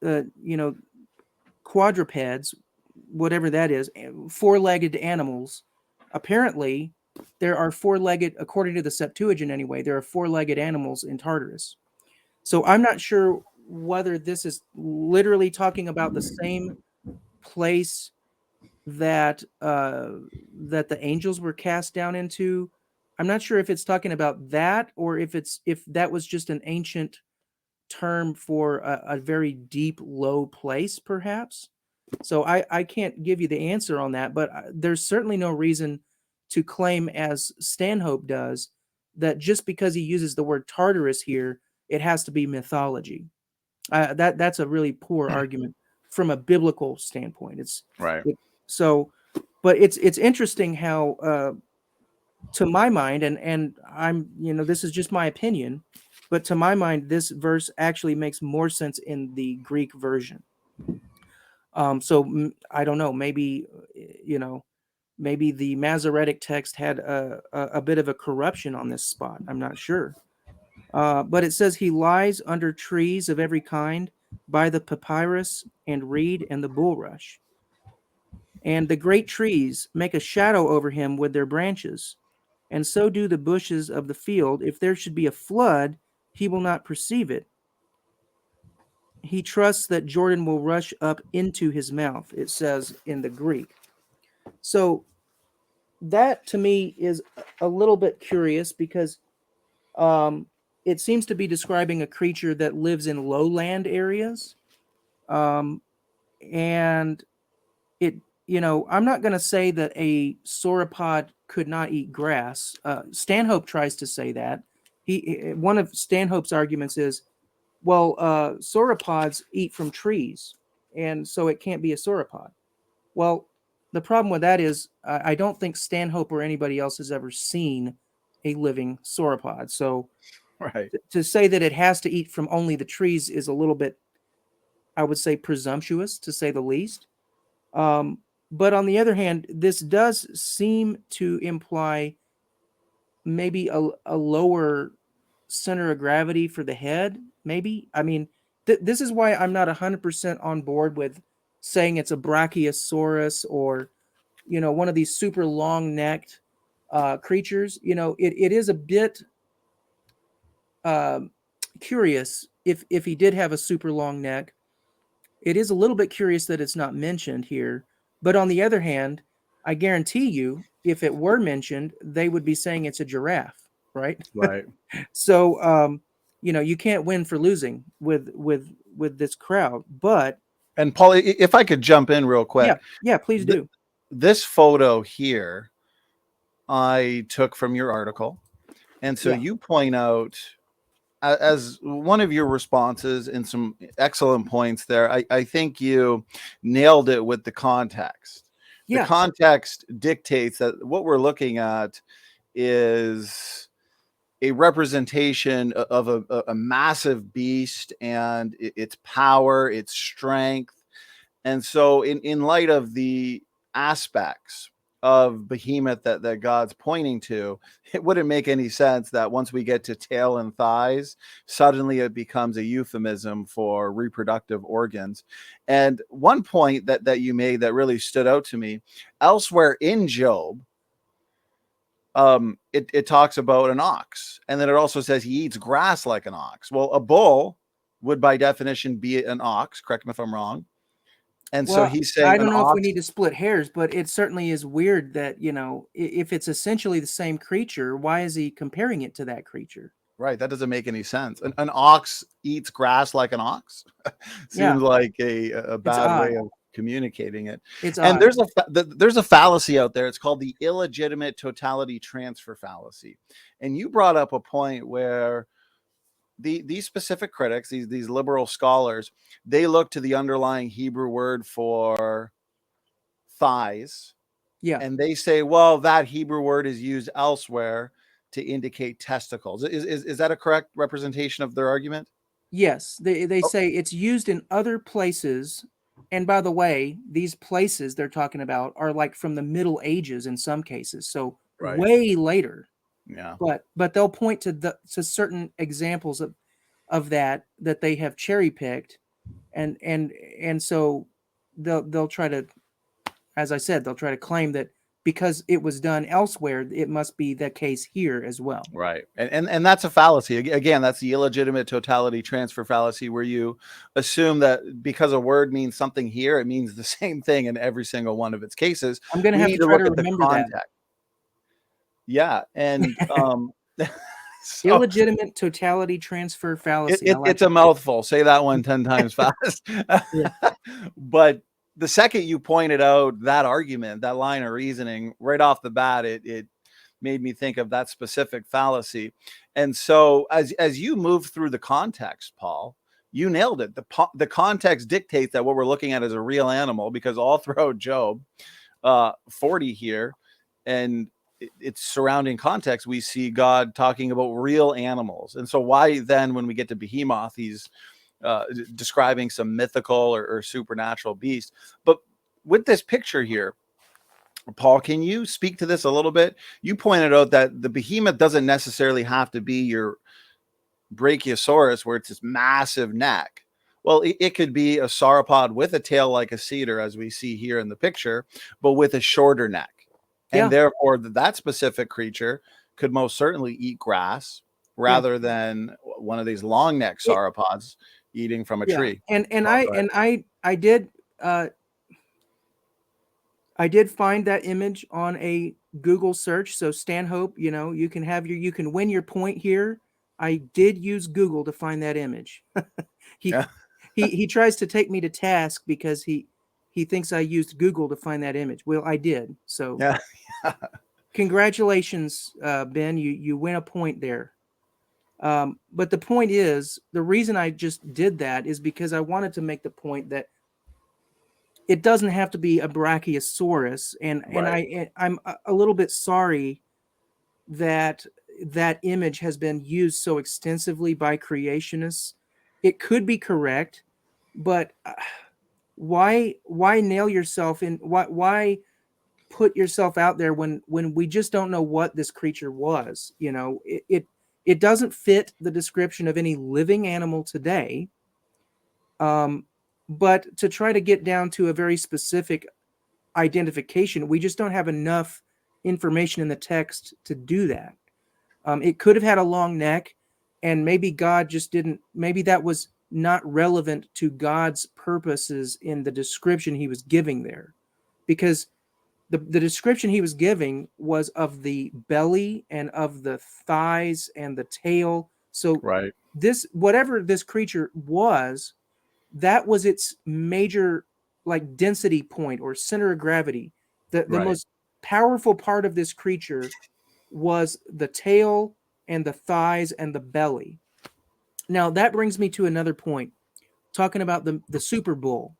quadrupeds, whatever that is, four-legged animals. Apparently, there are four-legged, according to the Septuagint anyway, there are four-legged animals in Tartarus. So I'm not sure whether this is literally talking about the same place that the angels were cast down into. I'm not sure if it's talking about that, or if that was just an ancient term for a very deep, low place, perhaps. So I can't give you the answer on that, but there's certainly no reason to claim, as Stanhope does, that just because he uses the word Tartarus here, it has to be mythology. That's a really poor argument from a biblical standpoint. Right. But it's interesting how, to my mind, and I'm, this is just my opinion, but to my mind, this verse actually makes more sense in the Greek version. So I don't know, maybe maybe the Masoretic text had a bit of a corruption on this spot. I'm not sure. But it says he lies under trees of every kind by the papyrus and reed and the bulrush. And the great trees make a shadow over him with their branches. And so do the bushes of the field. If there should be a flood, he will not perceive it. He trusts that Jordan will rush up into his mouth, it says in the Greek. So that to me is a little bit curious because it seems to be describing a creature that lives in lowland areas. And it, I'm not going to say that a sauropod could not eat grass. Stanhope tries to say that. One of Stanhope's arguments is, well, sauropods eat from trees, and so it can't be a sauropod. Well, the problem with that is I don't think Stanhope or anybody else has ever seen a living sauropod. So Right. to say that it has to eat from only the trees is a little bit, I would say, presumptuous, to say the least. But on the other hand, this does seem to imply maybe a lower center of gravity for the head, maybe. I mean, this is why I'm not 100% on board with saying it's a brachiosaurus or, one of these super long-necked creatures. It is a bit curious if he did have a super long neck. It is a little bit curious that it's not mentioned here. But on the other hand, I guarantee you, if it were mentioned, they would be saying it's a giraffe, right? Right. So, you can't win for losing with this crowd. But And Paul, if I could jump in real quick. Yeah, please do. This photo here I took from your article. And so you point out as one of your responses in some excellent points there, I think you nailed it with the context. The context dictates that what we're looking at is a representation of a massive beast and its power, its strength. And so in light of the aspects of Behemoth that God's pointing to, it wouldn't make any sense that once we get to tail and thighs, suddenly it becomes a euphemism for reproductive organs. And one point that you made that really stood out to me, elsewhere in Job, it talks about an ox, and then it also says he eats grass like an ox. Well, a bull would by definition be an ox, correct me if I'm wrong. And so he's saying, I don't know if we need to split hairs, but it certainly is weird that, if it's essentially the same creature, why is he comparing it to that creature? Right. That doesn't make any sense. An ox eats grass like an ox. Seems like a bad way of communicating it. And there's a fallacy out there. It's called the illegitimate totality transfer fallacy. And you brought up a point where these specific critics, these liberal scholars, they look to the underlying Hebrew word for thighs. Yeah. And they say, well, that Hebrew word is used elsewhere to indicate testicles. Is that a correct representation of their argument? Yes. They say it's used in other places. And by the way, these places they're talking about are like from the Middle Ages in some cases. So way later. Yeah. But they'll point to certain examples of that they have cherry picked, and so they'll try to, as I said, they'll try to claim that because it was done elsewhere, it must be the case here as well. Right. And that's a fallacy. Again, that's the illegitimate totality transfer fallacy, where you assume that because a word means something here, it means the same thing in every single one of its cases. I'm going to have to try to remember that. Yeah. And so, illegitimate totality transfer fallacy. It's a mouthful. Say that one 10 times fast. But the second you pointed out that argument, that line of reasoning, right off the bat, it made me think of that specific fallacy. And so as you move through the context, Paul, you nailed it. The context dictates that what we're looking at is a real animal, because all throughout Job 40 here, and it's surrounding context, we see God talking about real animals. And so why then, when we get to Behemoth, he's describing some mythical or supernatural beast? But with this picture here, Paul, can you speak to this a little bit? You pointed out that the behemoth doesn't necessarily have to be your Brachiosaurus, where it's this massive neck. Well, it could be a sauropod with a tail like a cedar, as we see here in the picture, but with a shorter neck. And therefore, that specific creature could most certainly eat grass rather than one of these long neck sauropods eating from a tree. And I did find that image on a Google search. So Stanhope, you can win your point here. I did use Google to find that image. He tries to take me to task because he thinks I used Google to find that image. Well, I did. So congratulations, Ben. You win a point there. But the point is, the reason I just did that is because I wanted to make the point that it doesn't have to be a Brachiosaurus, and I'm a little bit sorry that that image has been used so extensively by creationists. It could be correct, but why nail yourself in? Why put yourself out there when we just don't know what this creature was? It doesn't fit the description of any living animal today. But to try to get down to a very specific identification, we just don't have enough information in the text to do that. It could have had a long neck, and maybe God just didn't, maybe that was not relevant to God's purposes in the description he was giving there. Because the description he was giving was of the belly and of the thighs and the tail. So whatever this creature was, that was its major density point or center of gravity. The most powerful part of this creature was the tail and the thighs and the belly. Now that brings me to another point, talking about the Super Bowl.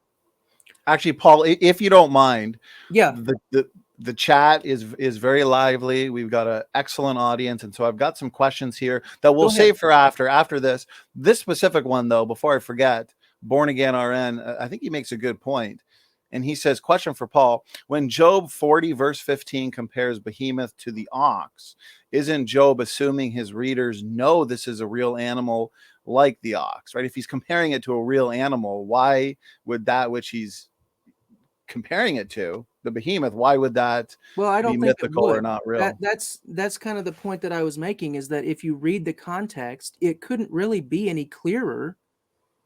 Actually, Paul, if you don't mind, the chat is very lively. We've got an excellent audience, and so I've got some questions here that we'll save for after this. This specific one, though, before I forget, Born Again RN, I think he makes a good point. And he says, question for Paul, when Job 40 verse 15 compares Behemoth to the ox, isn't Job assuming his readers know this is a real animal like the ox, right? If he's comparing it to a real animal, why would that which he's comparing it to, the behemoth, why would that be mythical or not real? That's kind of the point that I was making, is that if you read the context, it couldn't really be any clearer.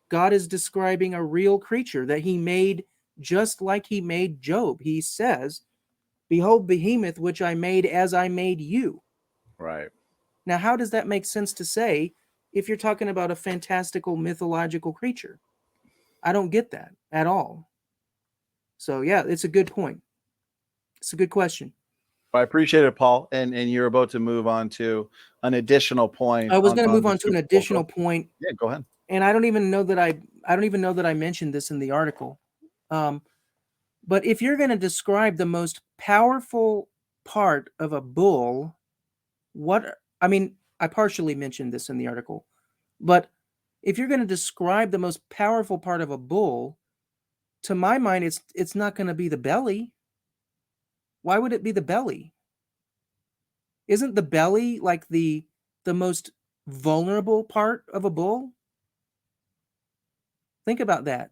God is describing a real creature that he made just like he made Job. He says, behold, Behemoth, which I made as I made you. Right. Now, how does that make sense to say if you're talking about a fantastical, mythological creature? I don't get that at all. So, yeah, it's a good point. It's a good question. I appreciate it, Paul. And you're about to move on to an additional point. I was going to move on to an additional point. Yeah, go ahead. And I don't even know that I mentioned this in the article. But if you're going to describe the most powerful part of a bull, I partially mentioned this in the article, but if you're going to describe the most powerful part of a bull, to my mind, it's not going to be the belly. Why would it be the belly? Isn't the belly like the most vulnerable part of a bull? Think about that.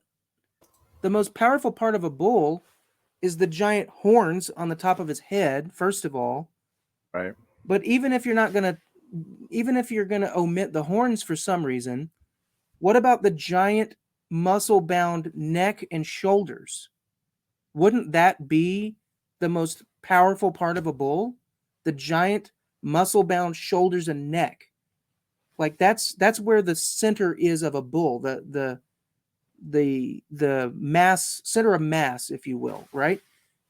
The most powerful part of a bull is the giant horns on the top of his head, first of all. Right. But even if you're going to omit the horns for some reason, what about the giant muscle-bound neck and shoulders? Wouldn't that be the most powerful part of a bull? The giant muscle-bound shoulders and neck. Like that's where the center is of a bull. mass, center of mass, if you will, right?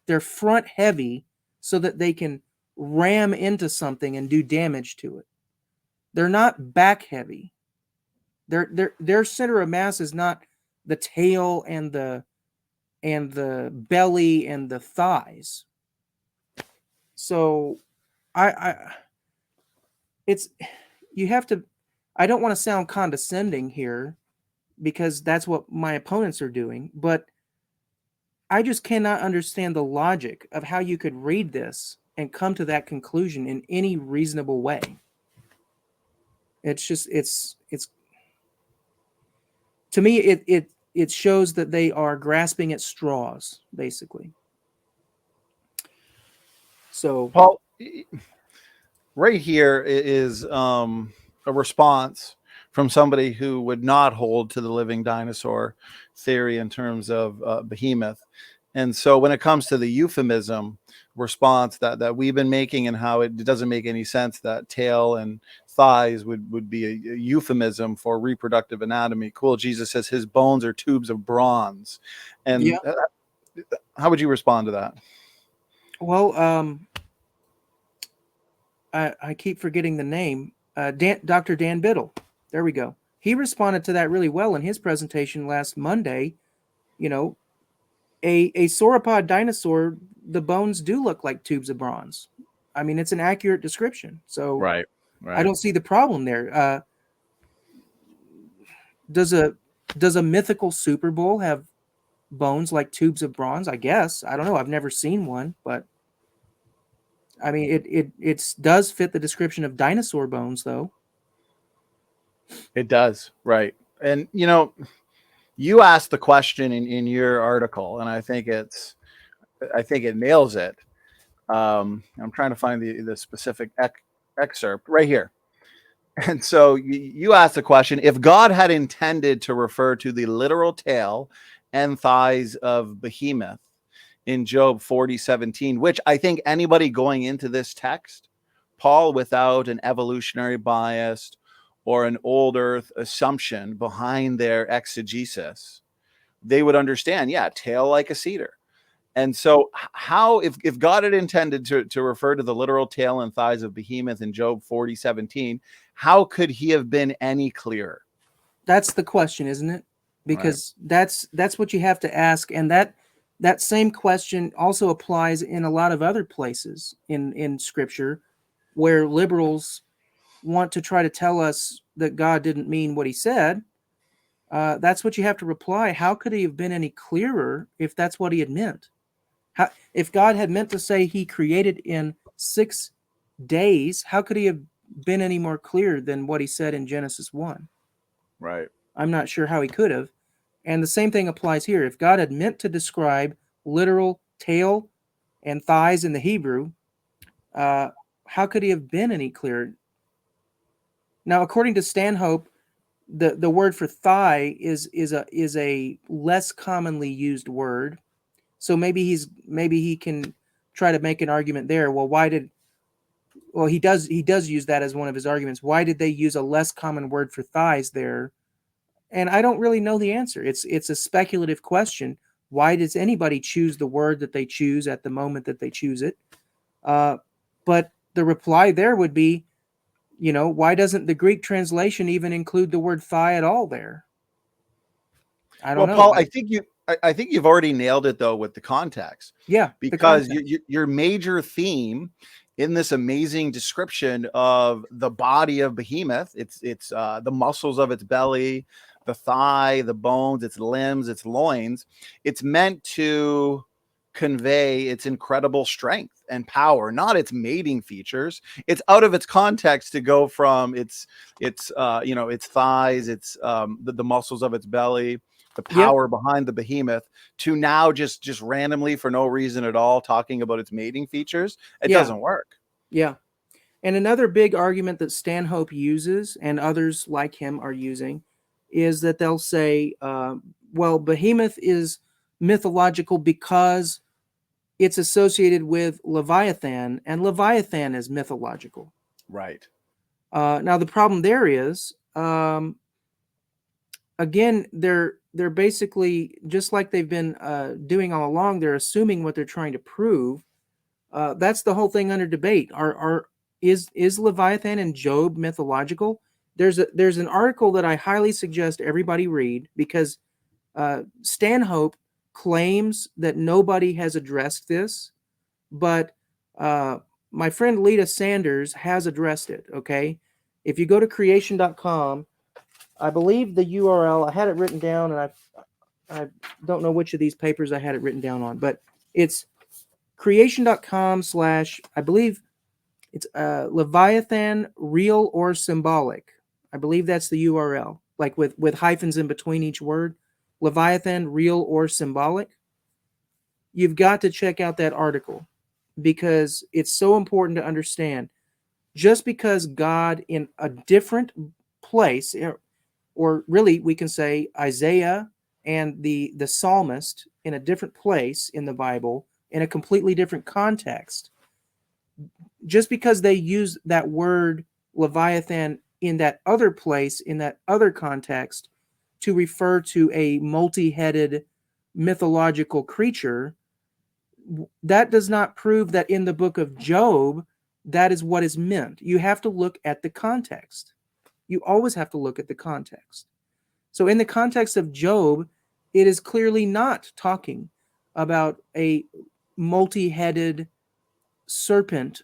They're front heavy so that they can ram into something and do damage to it. They're not back heavy. Their center of mass is not the tail and the belly and the thighs. So you have to, I don't want to sound condescending here because that's what my opponents are doing, but I just cannot understand the logic of how you could read this and come to that conclusion in any reasonable way. It's just, it's to me, it shows that they are grasping at straws, basically. So, Paul, right here is a response from somebody who would not hold to the living dinosaur theory in terms of Behemoth. And so when it comes to the euphemism response that we've been making and how it doesn't make any sense that tail and thighs would be a euphemism for reproductive anatomy. Cool. Jesus says his bones are tubes of bronze. And yeah. How would you respond to that? Well, I keep forgetting the name. Dr. Dan Biddle. There we go. He responded to that really well in his presentation last Monday. You know, a sauropod dinosaur, the bones do look like tubes of bronze. I mean, it's an accurate description. So right. I don't see the problem there. Does a mythical Super Bowl have bones like tubes of bronze? I guess. I don't know. I've never seen one, but I mean, it does fit the description of dinosaur bones, though. It does, right? And you asked the question in your article, and I think it nails it. I'm trying to find the specific excerpt right here. And so you asked the question: if God had intended to refer to the literal tail and thighs of Behemoth in Job 40:17, which I think anybody going into this text, Paul, without an evolutionary bias or an old earth assumption behind their exegesis, they would understand, yeah, tail like a cedar. And so how, if God had intended to refer to the literal tail and thighs of Behemoth in Job 40:17, how could he have been any clearer? That's the question, isn't it? Because that's what you have to ask. And that same question also applies in a lot of other places in Scripture where liberals want to try to tell us that God didn't mean what he said. That's what you have to reply. How could he have been any clearer if that's what he had meant? If God had meant to say he created in 6 days, how could he have been any more clear than what he said in Genesis 1? Right. I'm not sure how he could have. And the same thing applies here. If God had meant to describe literal tail and thighs in the Hebrew, how could he have been any clearer? Now, according to Stanhope, the word for thigh is a less commonly used word. So maybe he can try to make an argument there. Well, he does use that as one of his arguments. Why did they use a less common word for thighs there? And I don't really know the answer. It's a speculative question. Why does anybody choose the word that they choose at the moment that they choose it? But the reply there would be, why doesn't the Greek translation even include the word thigh at all there? I don't know. Paul, I think you've already nailed it though with the context. Yeah, because your major theme in this amazing description of the body of Behemoth, it's the muscles of its belly, the thigh, the bones, its limbs, its loins. It's meant to convey its incredible strength and power, not its mating features. It's out of its context to go from its thighs, its the muscles of its belly, the power behind the Behemoth, to now just randomly for no reason at all talking about its mating features. It doesn't work. Yeah. And another big argument that Stanhope uses and others like him are using is that they'll say, well, Behemoth is mythological because it's associated with Leviathan, and Leviathan is mythological. Right. Now, the problem there is, again, they're they're basically, just like they've been doing all along, they're assuming what they're trying to prove. That's the whole thing under debate. Is Leviathan and Job mythological? There's an article that I highly suggest everybody read, because Stanhope claims that nobody has addressed this, but my friend Lita Sanders has addressed it. Okay, if you go to creation.com, I believe the URL, I had it written down, and I don't know which of these papers I had it written down on, but it's creation.com / I believe it's Leviathan, real or symbolic. I believe that's the URL, like with hyphens in between each word. Leviathan, real or symbolic. You've got to check out that article, because it's so important to understand. Just because God in a different place, or really we can say Isaiah and the psalmist in a different place in the Bible, in a completely different context, just because they use that word Leviathan in that other place, in that other context, to refer to a multi-headed mythological creature, that does not prove that in the book of Job that is what is meant. You have to look at the context. You always have to look at the context. So in the context of Job, it is clearly not talking about a multi-headed serpent,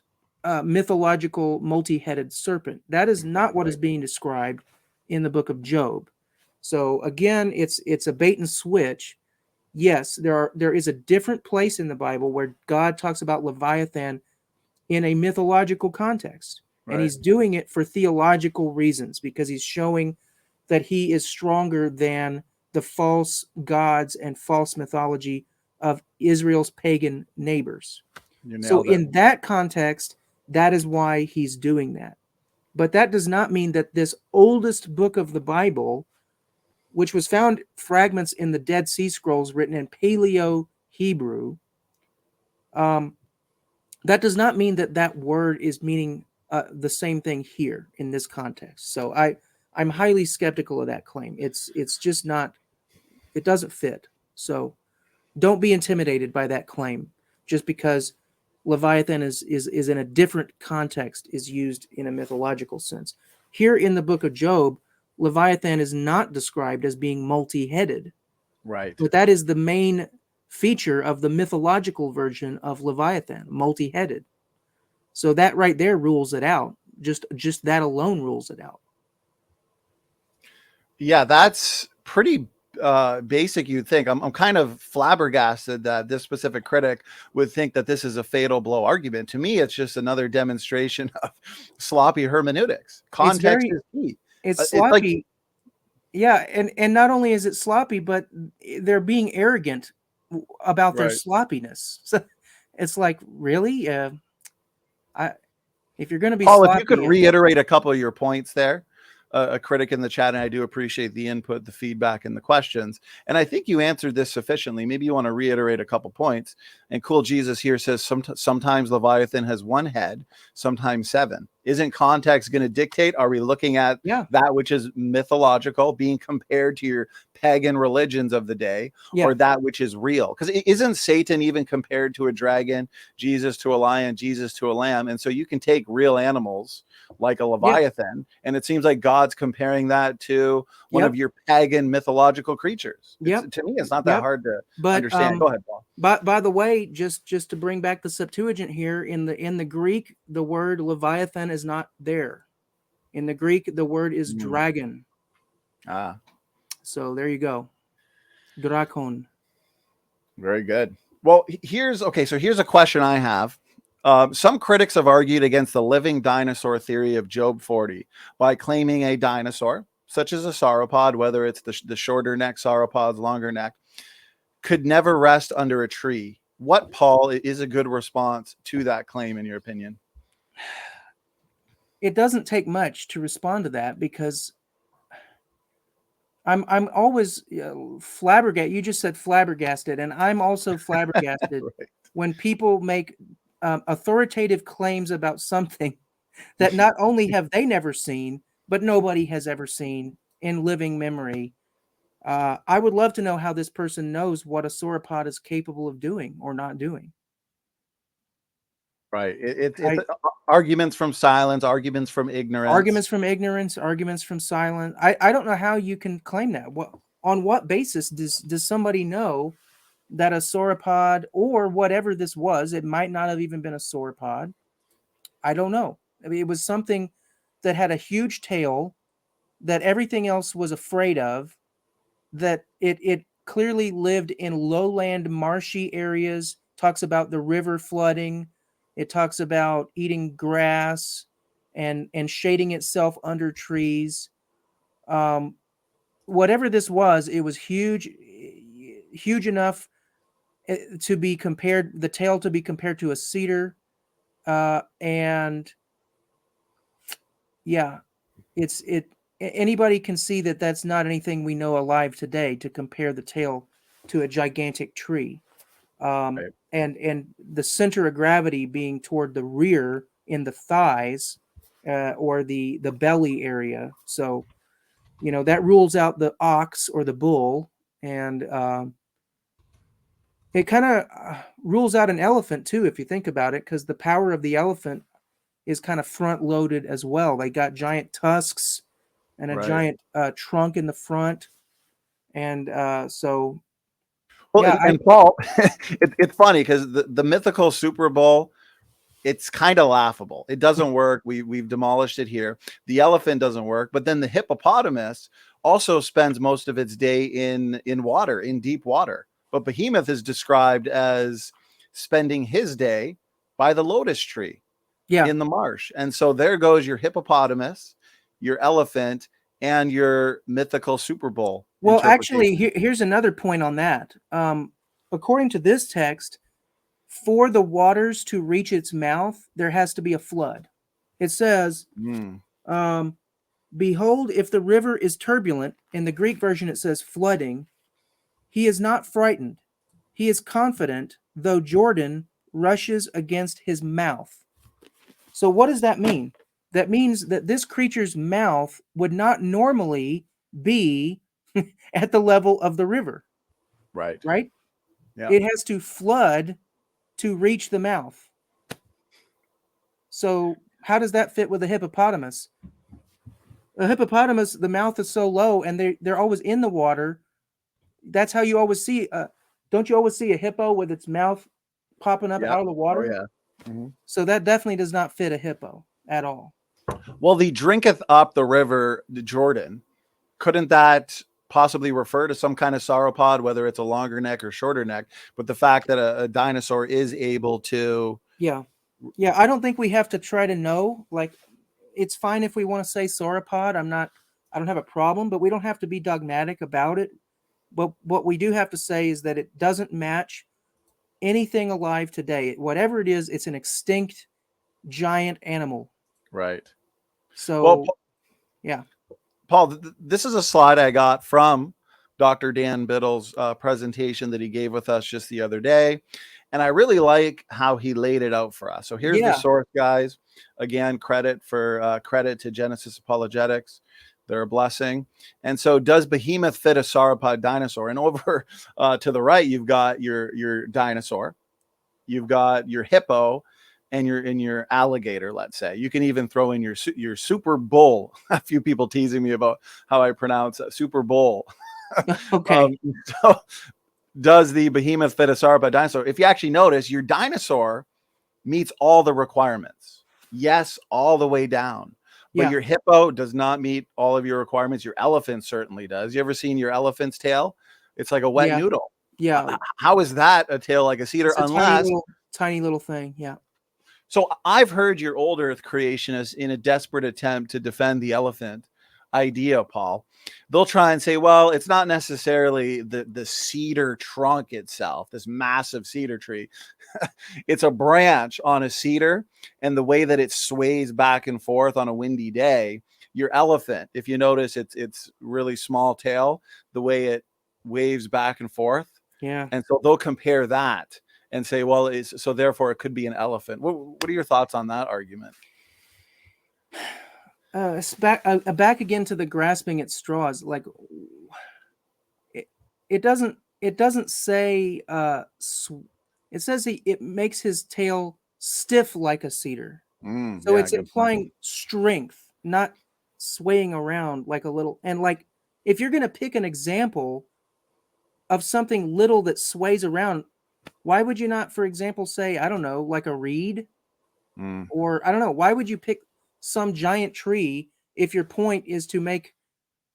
mythological multi-headed serpent. That is not what is being described in the book of Job. So again, it's a bait and switch. Yes, there is a different place in the Bible where God talks about Leviathan in a mythological context. Right. And he's doing it for theological reasons, because he's showing that he is stronger than the false gods and false mythology of Israel's pagan neighbors. So in that context, that is why he's doing that. But that does not mean that this oldest book of the Bible, which was found fragments in the Dead Sea Scrolls written in Paleo Hebrew, that does not mean that that word is meaning the same thing here in this context. So I'm highly skeptical of that claim. It's just not, it doesn't fit. So don't be intimidated by that claim just because Leviathan is in a different context, is used in a mythological sense. Here in the book of Job, Leviathan is not described as being multi-headed. Right. But that is the main feature of the mythological version of Leviathan, multi-headed. So that right there rules it out. Just that alone rules it out. Yeah, that's pretty basic, you'd think. I'm kind of flabbergasted that this specific critic would think that this is a fatal blow argument. To me, it's just another demonstration of sloppy hermeneutics. Context is key. It's sloppy. Yeah, and not only is it sloppy, but they're being arrogant about their sloppiness. So it's like, really? If you're going to be Paul, sloppy, if you could reiterate a couple of your points there. A critic in the chat, and I do appreciate the input, the feedback, and the questions. And I think you answered this sufficiently. Maybe you want to reiterate a couple points. And Cool Jesus here says sometimes Leviathan has one head, sometimes seven. Isn't context going to dictate? Are we looking at that which is mythological being compared to your pagan religions of the day, or that which is real? Because isn't Satan even compared to a dragon, Jesus to a lion, Jesus to a lamb? And so you can take real animals like a Leviathan, and it seems like God's comparing that to one of your pagan mythological creatures. To me, it's not that hard to understand. Go ahead, Paul. By the way, just to bring back the Septuagint here, in the Greek, the word Leviathan is not there. In the Greek, the word is dragon. So there you go. Drakon. Very good. Well, here's a question I have. Some critics have argued against the living dinosaur theory of Job 40 by claiming a dinosaur, such as a sauropod, whether it's the shorter neck sauropods, longer neck, could never rest under a tree. What, Paul, is a good response to that claim, in your opinion? It doesn't take much to respond to that, because I'm always flabbergasted. You just said flabbergasted, and I'm also flabbergasted when people make authoritative claims about something that not only have they never seen, but nobody has ever seen in living memory. I would love to know how this person knows what a sauropod is capable of doing or not doing. Right. It's arguments from silence, arguments from ignorance. Arguments from ignorance, arguments from silence. I don't know how you can claim that. On what basis does somebody know that a sauropod or whatever this was, it might not have even been a sauropod. I don't know. I mean, it was something that had a huge tail that everything else was afraid of, that it clearly lived in lowland, marshy areas, talks about the river flooding. It talks about eating grass and shading itself under trees. Whatever this was, it was huge enough to be compared, the tail to be compared to a cedar. And yeah, anybody can see that that's not anything we know alive today, to compare the tail to a gigantic tree. Right. And the center of gravity being toward the rear in the thighs, or the belly area. So, that rules out the ox or the bull, and it kind of rules out an elephant too, if you think about it, because the power of the elephant is kind of front loaded as well. They got giant tusks and a Right. giant trunk in the front. And so, well, yeah, and Paul, it's funny because the mythical Super Bowl, it's kind of laughable. It doesn't work. We've demolished it here. The elephant doesn't work, but then the hippopotamus also spends most of its day in water, in deep water. But Behemoth is described as spending his day by the lotus tree in the marsh. And so there goes your hippopotamus, your elephant, and your mythical Super Bowl. Well, actually, here's another point on that. According to this text, for the waters to reach its mouth, there has to be a flood. It says, behold, if the river is turbulent, in the Greek version it says flooding, he is not frightened. He is confident, though Jordan rushes against his mouth. So what does that mean? That means that this creature's mouth would not normally be at the level of the river. Right. Right? Yeah. It has to flood to reach the mouth. So how does that fit with a hippopotamus? A hippopotamus, the mouth is so low and they're always in the water. That's how you always see, don't you always see a hippo with its mouth popping up out of the water? Oh, yeah. Mm-hmm. So that definitely does not fit a hippo at all. Well, the drinketh up the river, the Jordan, couldn't that possibly refer to some kind of sauropod, whether it's a longer neck or shorter neck? But the fact that a dinosaur is able to... Yeah. I don't think we have to try to know. Like, it's fine if we want to say sauropod. I don't have a problem, but we don't have to be dogmatic about it. But what we do have to say is that it doesn't match anything alive today. Whatever it is, it's an extinct giant animal. Right. So, well, yeah. Paul, this is a slide I got from Dr. Dan Biddle's presentation that he gave with us just the other day. And I really like how he laid it out for us. So here's the source, guys. Again, credit to Genesis Apologetics. They're a blessing. And so, does Behemoth fit a sauropod dinosaur? And over to the right, you've got your dinosaur, you've got your hippo, and your alligator. Let's say you can even throw in your super bull. A few people teasing me about how I pronounce Super Bowl. Okay. So, does the Behemoth fit a sauropod dinosaur? If you actually notice, your dinosaur meets all the requirements. Yes, all the way down. But your hippo does not meet all of your requirements. Your elephant certainly does. You ever seen your elephant's tail? It's like a wet noodle. Yeah. How is that a tail like a cedar? It's a tiny little thing. Yeah. So I've heard your old earth creationists, in a desperate attempt to defend the elephant idea, Paul, they'll try and say, well, it's not necessarily the cedar trunk itself, this massive cedar tree. It's a branch on a cedar, and the way that it sways back and forth on a windy day. Your elephant, if you notice, it's really small tail, the way it waves back and forth. Yeah. And so they'll compare that and say, well, so therefore it could be an elephant. What are your thoughts on that argument? Back again to the grasping at straws. Like, it doesn't say it says it makes his tail stiff like a cedar. So Yeah, it's good point. implying strength, not swaying around like a little. And like, if you're going to pick an example of something little that sways around, why would you not, for example, say, I don't know, like a reed? Or I don't know, why would you pick some giant tree if your point is to make,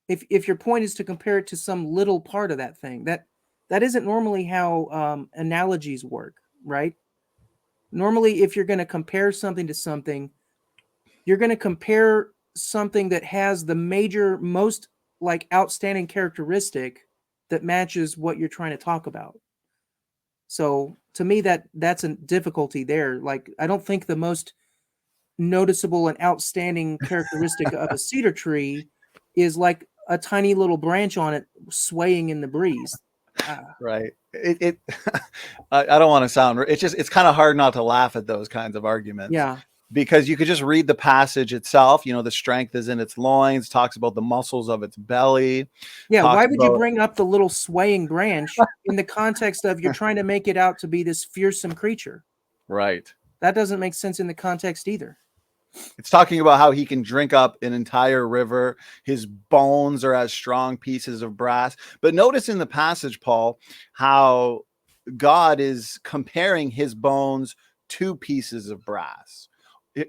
if your point is to compare it to some little part of that thing? That isn't normally how analogies work, right? Normally, if you're going to compare something to something, you're going to compare something that has the major, most like outstanding characteristic that matches what you're trying to talk about. So to me, that's a difficulty there. Like, I don't think the most noticeable and outstanding characteristic of a cedar tree is like a tiny little branch on it swaying in the breeze. Right. It I don't want to sound, it's kind of hard not to laugh at those kinds of arguments. Yeah. Because you could just read the passage itself. You know, the strength is in its loins, talks about the muscles of its belly. Yeah. Why Talks would you about, bring up the little swaying branch in the context of you're trying to make it out to be this fearsome creature? right. That doesn't make sense in the context either. It's talking about how he can drink up an entire river. His bones are as strong pieces of brass. But notice in the passage, Paul, how God is comparing his bones to pieces of brass.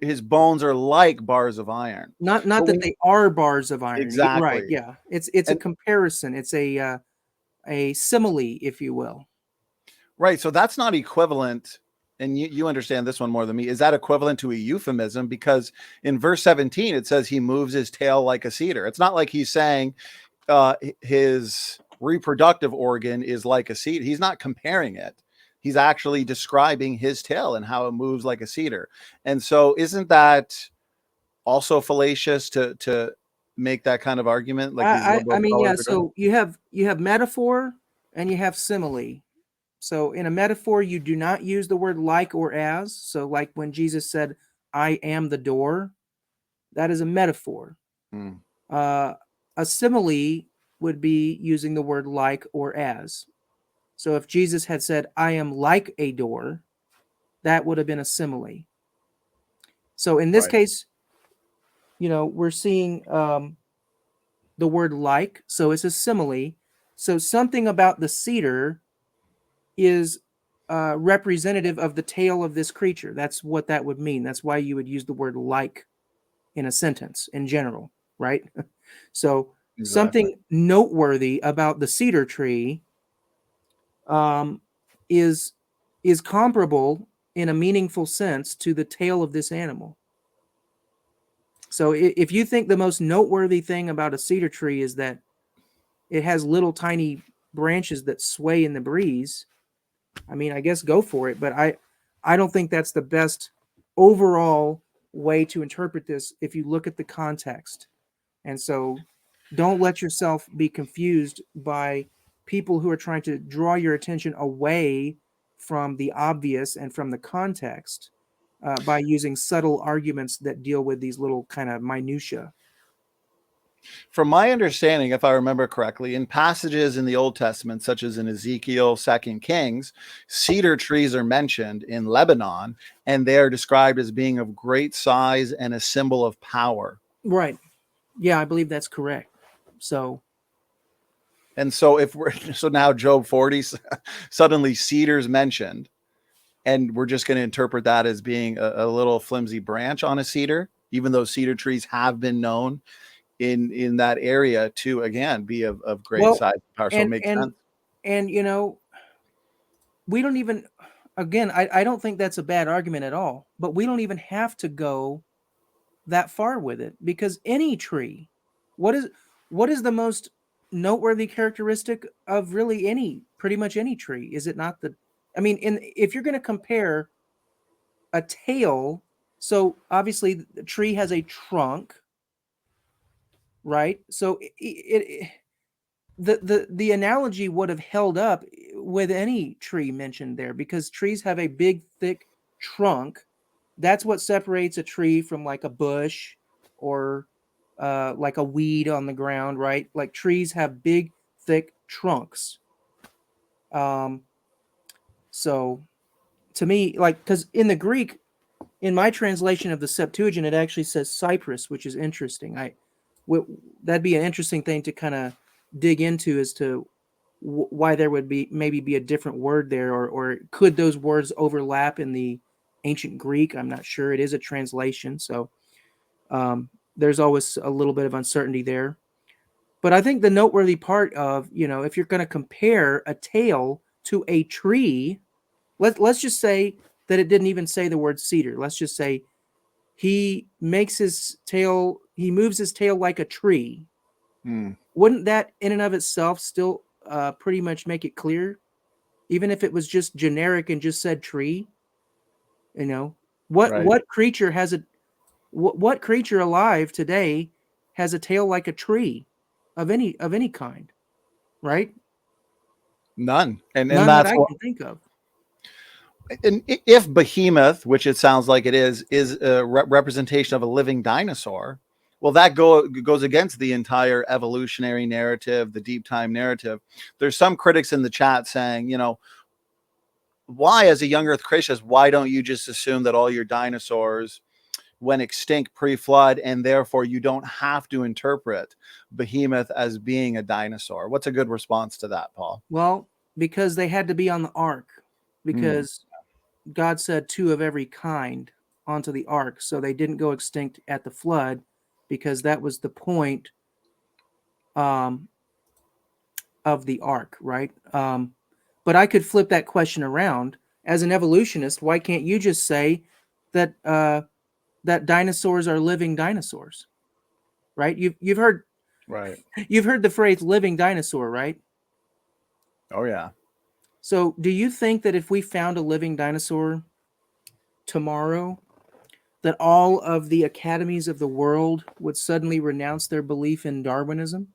His bones are like bars of iron. Not But that they are bars of iron. Right. exactly. Yeah. It's a And comparison. It's a simile, if you will. right. So that's not equivalent. And you understand this one more than me. Is that equivalent to a euphemism? Because in verse 17, it says he moves his tail like a cedar. It's not like he's saying his reproductive organ is like a cedar. He's not comparing it. He's actually describing his tail and how it moves like a cedar. And so isn't that also fallacious to make that kind of argument? Like these I liberal mean, yeah. scholars are doing? So you have metaphor and you have simile. So in a metaphor, you do not use the word like or as. So like when Jesus said, "I am the door," that is a metaphor. A simile would be using the word like or as. So if Jesus had said, "I am like a door," that would have been a simile. So in this Right. case, we're seeing the word like, so it's a simile. So something about the cedar is representative of the tail of this creature. That's what that would mean. That's why you would use the word like in a sentence in general, right? So Exactly. something noteworthy about the cedar tree is comparable in a meaningful sense to the tail of this animal. So if you think the most noteworthy thing about a cedar tree is that it has little tiny branches that sway in the breeze, I mean, I guess go for it. But I don't think that's the best overall way to interpret this if you look at the context. And so don't let yourself be confused by people who are trying to draw your attention away from the obvious and from the context by using subtle arguments that deal with these little kind of minutia. From my understanding, if I remember correctly, in passages in the Old Testament, such as in Ezekiel, 2 Kings, cedar trees are mentioned in Lebanon, and they are described as being of great size and a symbol of power. Right. Yeah, I believe that's correct. So, and so now Job 40, suddenly cedar's mentioned, and we're just going to interpret that as being a little flimsy branch on a cedar, even though cedar trees have been known in that area to again be of great size and power. So it makes sense. And we don't even, again, I don't think that's a bad argument at all, but we don't even have to go that far with it, because any tree, what is the most noteworthy characteristic of really pretty much any tree? Is it not if you're going to compare a tail, so obviously the tree has a trunk, right? So the analogy would have held up with any tree mentioned there, because trees have a big, thick trunk. That's what separates a tree from like a bush or like a weed on the ground, right? Like trees have big, thick trunks. So to me, like, because in the Greek, in my translation of the Septuagint, it actually says cypress, which is interesting. That'd be an interesting thing to kind of dig into as to why there would maybe be a different word there, or could those words overlap in the ancient Greek? I'm not sure. It is a translation, so there's always a little bit of uncertainty there. But I think the noteworthy part of, if you're going to compare a tail to a tree, let's just say that it didn't even say the word cedar. Let's just say he moves his tail like a tree. Wouldn't that in and of itself still pretty much make it clear, even if it was just generic and just said tree? What creature what creature alive today has a tail like a tree of any kind, right? None. And None that's that I can think of. And if Behemoth, which it sounds like it is a representation of a living dinosaur, well, that goes against the entire evolutionary narrative, the deep time narrative. There's some critics in the chat saying, why, as a young Earth creationist, why don't you just assume that all your dinosaurs went extinct pre-flood, and therefore you don't have to interpret Behemoth as being a dinosaur? What's a good response to that, Paul? Well, because they had to be on the ark, because God said 2 of every kind onto the ark, so they didn't go extinct at the flood, because that was the point of the ark, right? But I could flip that question around. As an evolutionist, why can't you just say that that dinosaurs are living dinosaurs, right? You've heard the phrase living dinosaur, right? Oh yeah. So do you think that if we found a living dinosaur tomorrow, that all of the academies of the world would suddenly renounce their belief in Darwinism?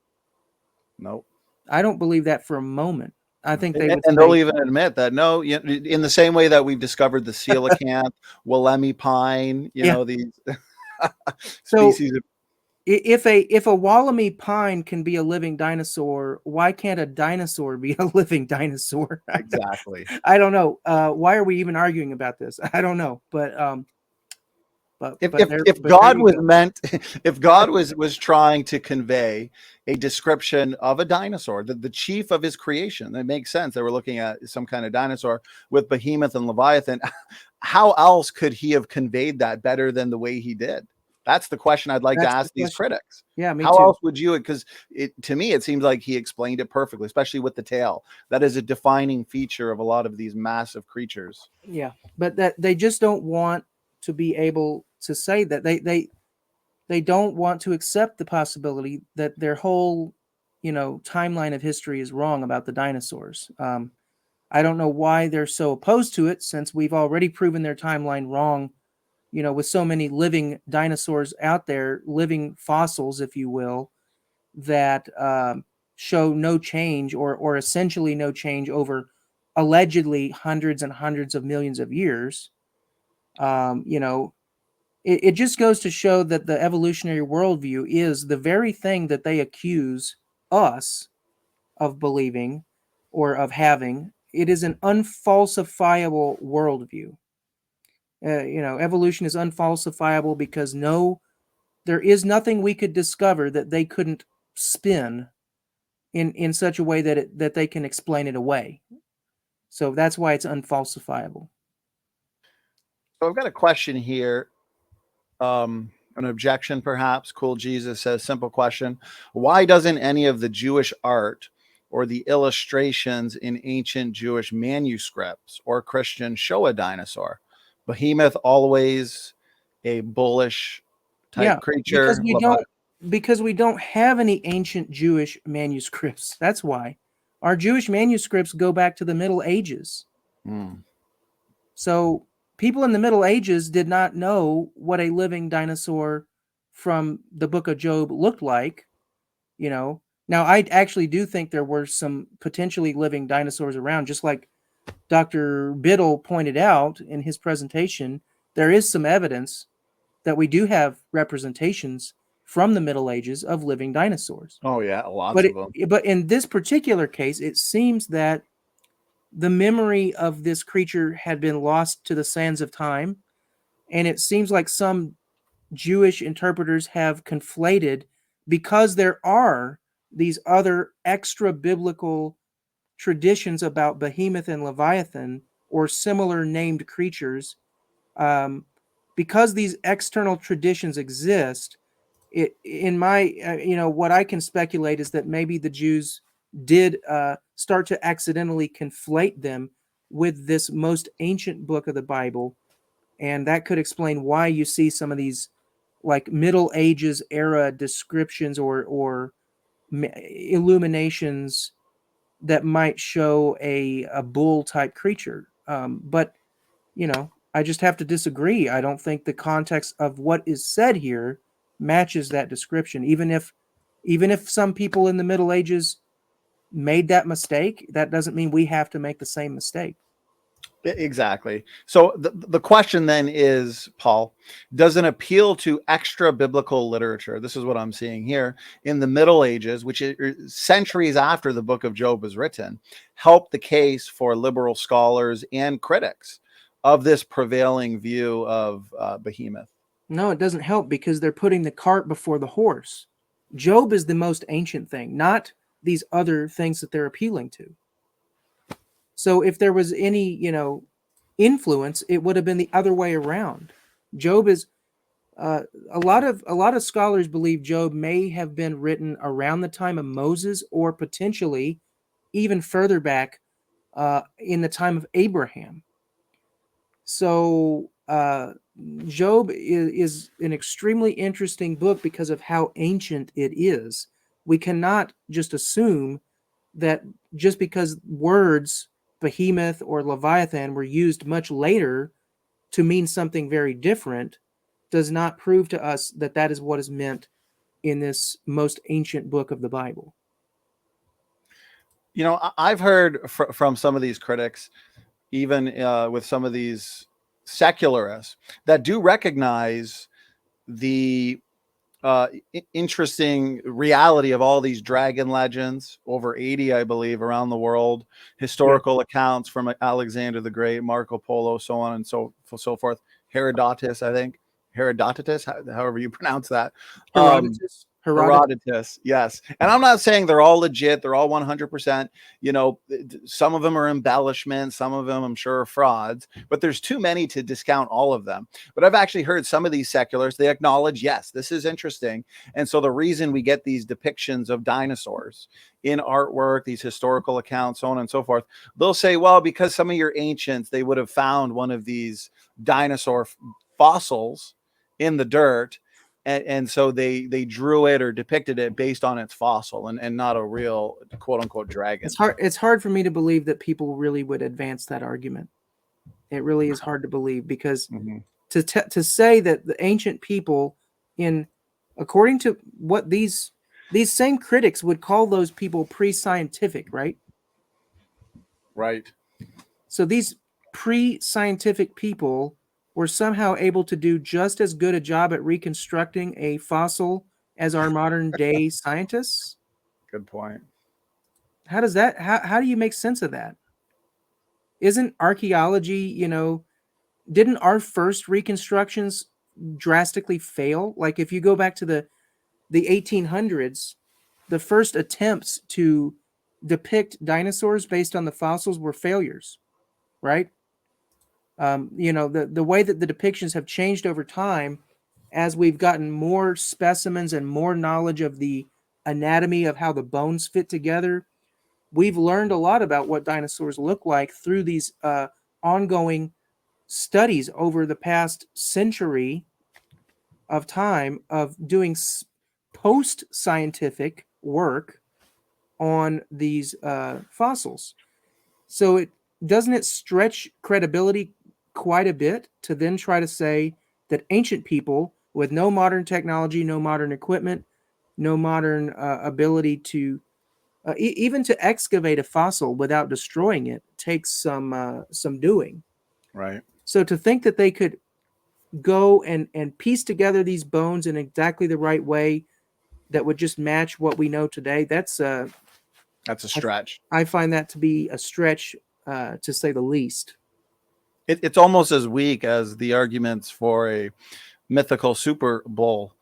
Nope. I don't believe that for a moment. I think they would and they'll even admit that, no, in the same way that we've discovered the coelacanth, Wollemi pine, these species of. If a Wollemi pine can be a living dinosaur, why can't a dinosaur be a living dinosaur? Exactly. I don't know. Why are we even arguing about this? I don't know. But if God was meant, if God was trying to convey a description of a dinosaur, the chief of his creation, that makes sense. They were looking at some kind of dinosaur with Behemoth and Leviathan. How else could he have conveyed that better than the way he did? That's the question I'd like to ask these critics. Yeah, me How too. else would you? Because to me, it seems like he explained it perfectly, especially with the tail. That is a defining feature of a lot of these massive creatures. Yeah, but that they just don't want to be able to say that. They don't want to accept the possibility that their whole, timeline of history is wrong about the dinosaurs. I don't know why they're so opposed to it, since we've already proven their timeline wrong, with so many living dinosaurs out there, living fossils, if you will, that show no change or essentially no change over allegedly hundreds and hundreds of millions of years. It just goes to show that the evolutionary worldview is the very thing that they accuse us of believing or of having. It is an unfalsifiable worldview. Evolution is unfalsifiable because there is nothing we could discover that they couldn't spin in such a way that they can explain it away. So that's why it's unfalsifiable. So I've got a question here. An objection, perhaps. Cool Jesus says, simple question. Why doesn't any of the Jewish art or the illustrations in ancient Jewish manuscripts or Christian show a dinosaur? Behemoth always a bullish type creature. Because we don't have any ancient Jewish manuscripts. That's why. Our Jewish manuscripts go back to the Middle Ages. So people in the Middle Ages did not know what a living dinosaur from the book of Job looked like. Now I actually do think there were some potentially living dinosaurs around, just like Dr. Biddle pointed out in his presentation. There is some evidence that we do have representations from the Middle Ages of living dinosaurs. Oh yeah, lots of them. But in this particular case, it seems that the memory of this creature had been lost to the sands of time. And it seems like some Jewish interpreters have conflated, because there are these other extra biblical traditions about Behemoth and Leviathan or similar named creatures. Because these external traditions exist, in my what I can speculate is that maybe the Jews did start to accidentally conflate them with this most ancient book of the Bible, and that could explain why you see some of these like Middle Ages era descriptions or illuminations that might show a bull type creature. But I just have to disagree. I don't think the context of what is said here matches that description. Even if some people in the Middle Ages made that mistake, that doesn't mean we have to make the same mistake. Exactly. So the question then is, Paul, does an appeal to extra biblical literature, this is what I'm seeing here, in the Middle Ages, which is centuries after the book of Job was written, help the case for liberal scholars and critics of this prevailing view of Behemoth? No, it doesn't help, because they're putting the cart before the horse. Job is the most ancient thing, not these other things that they're appealing to. So if there was any, influence, it would have been the other way around. Job is a lot of scholars believe Job may have been written around the time of Moses, or potentially even further back in the time of Abraham. So Job is an extremely interesting book because of how ancient it is. We cannot just assume that just because words Behemoth or Leviathan were used much later to mean something very different does not prove to us that that is what is meant in this most ancient book of the Bible. I've heard from some of these critics, even with some of these secularists, that do recognize the interesting reality of all these dragon legends, over 80, I believe, around the world, historical accounts from Alexander the Great, Marco Polo, so on and so forth. Herodotus, I think. Herodotus, however you pronounce that. Herodotus, yes. And I'm not saying they're all legit. They're all 100%. Some of them are embellishments. Some of them, I'm sure, are frauds. But there's too many to discount all of them. But I've actually heard some of these seculars, they acknowledge, yes, this is interesting. And so the reason we get these depictions of dinosaurs in artwork, these historical accounts, so on and so forth, they'll say, well, because some of your ancients, they would have found one of these dinosaur fossils in the dirt. And so they drew it or depicted it based on its fossil and not a real quote unquote dragon. It's hard for me to believe that people really would advance that argument. It really is hard to believe, because to say that the ancient people, according to what these same critics would call those people pre-scientific, right? Right. So these pre-scientific people were somehow able to do just as good a job at reconstructing a fossil as our modern day scientists. Good point. How do you make sense of that? Isn't archaeology, didn't our first reconstructions drastically fail? Like if you go back to the 1800s, the first attempts to depict dinosaurs based on the fossils were failures, right? The way that the depictions have changed over time, as we've gotten more specimens and more knowledge of the anatomy of how the bones fit together, we've learned a lot about what dinosaurs look like through these ongoing studies over the past century of time of doing post-scientific work on these fossils. So doesn't it stretch credibility quite a bit to then try to say that ancient people with no modern technology, no modern equipment, no modern ability to even to excavate a fossil without destroying it takes some doing. Right. So to think that they could go and piece together these bones in exactly the right way that would just match what we know today, that's a stretch. I find that to be a stretch to say the least. It's almost as weak as the arguments for a mythical Super Bowl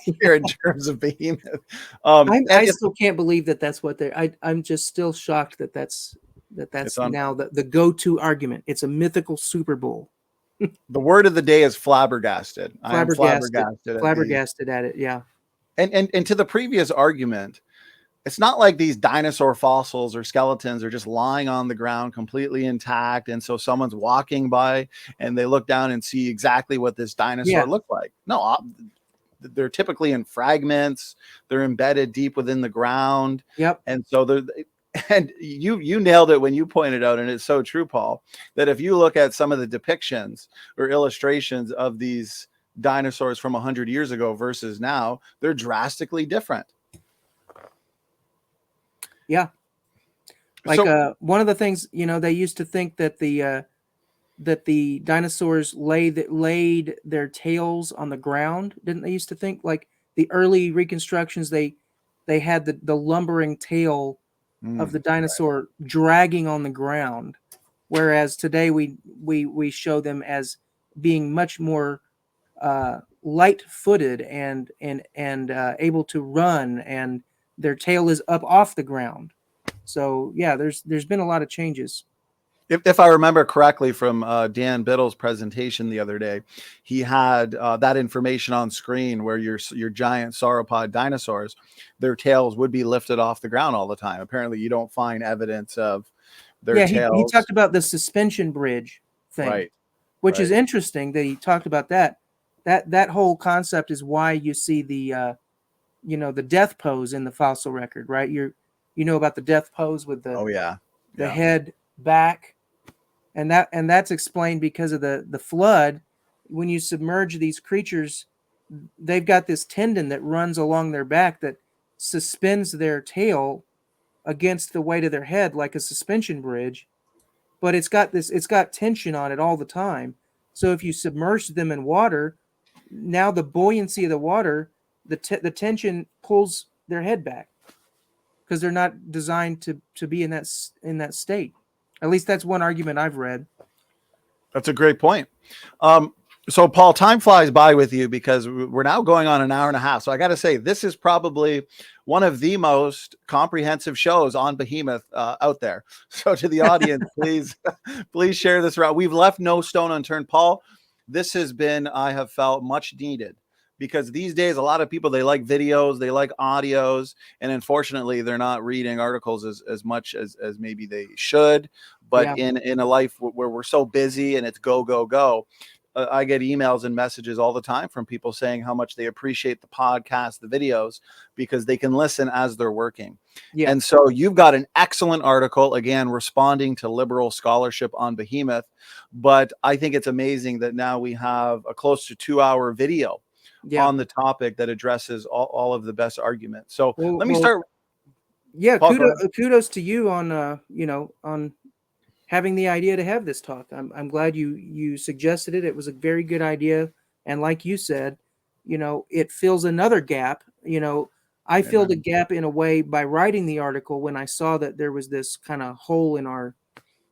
here in terms of Behemoth. I still can't believe that that's what they're. I'm just still shocked that that's now the go-to argument. It's a mythical Super Bowl. The word of the day is flabbergasted. I am flabbergasted. Flabbergasted at it. Yeah. And to the previous argument, it's not like these dinosaur fossils or skeletons are just lying on the ground completely intact. And so someone's walking by and they look down and see exactly what this dinosaur looked like. No, they're typically in fragments. They're embedded deep within the ground. Yep. And so and you nailed it when you pointed out, and it's so true, Paul, that if you look at some of the depictions or illustrations of these dinosaurs from 100 years ago versus now, they're drastically different. Yeah. Like one of the things, they used to think that the dinosaurs laid their tails on the ground. Didn't they used to think, like the early reconstructions, they had the lumbering tail of the dinosaur dragging on the ground, whereas today we show them as being much more light-footed and able to run, and their tail is up off the ground. So yeah, there's been a lot of changes. If I remember correctly from Dan Biddle's presentation the other day, he had that information on screen where your giant sauropod dinosaurs, their tails would be lifted off the ground all the time. Apparently, you don't find evidence of their tails. He talked about the suspension bridge thing, which is interesting that he talked about that. That whole concept is why you see the the death pose in the fossil record, right? You know about the death pose with the head back. And that's explained because of the flood. When you submerge these creatures, they've got this tendon that runs along their back that suspends their tail against the weight of their head like a suspension bridge. But it's got tension on it all the time. So if you submerge them in water, now the buoyancy of the water, the tension pulls their head back because they're not designed to be in that state. At least that's one argument I've read. That's a great point. So, Paul, time flies by with you because we're now going on an hour and a half. So I got to say, this is probably one of the most comprehensive shows on Behemoth out there. So to the audience, please share this around. We've left no stone unturned. Paul, this has been, I have felt, much needed. Because these days, a lot of people, they like videos, they like audios, and unfortunately, they're not reading articles as much as maybe they should. But in a life where we're so busy and it's go, go, go, I get emails and messages all the time from people saying how much they appreciate the podcast, the videos, because they can listen as they're working. Yeah. And so you've got an excellent article, again, responding to liberal scholarship on Behemoth. But I think it's amazing that now we have a close to 2-hour video on the topic that addresses all of the best arguments. So let me start. Yeah, Paul, kudos to you on on having the idea to have this talk. I'm glad you suggested it. It was a very good idea, and like you said, it fills another gap. I filled a gap in a way by writing the article when I saw that there was this kind of hole in our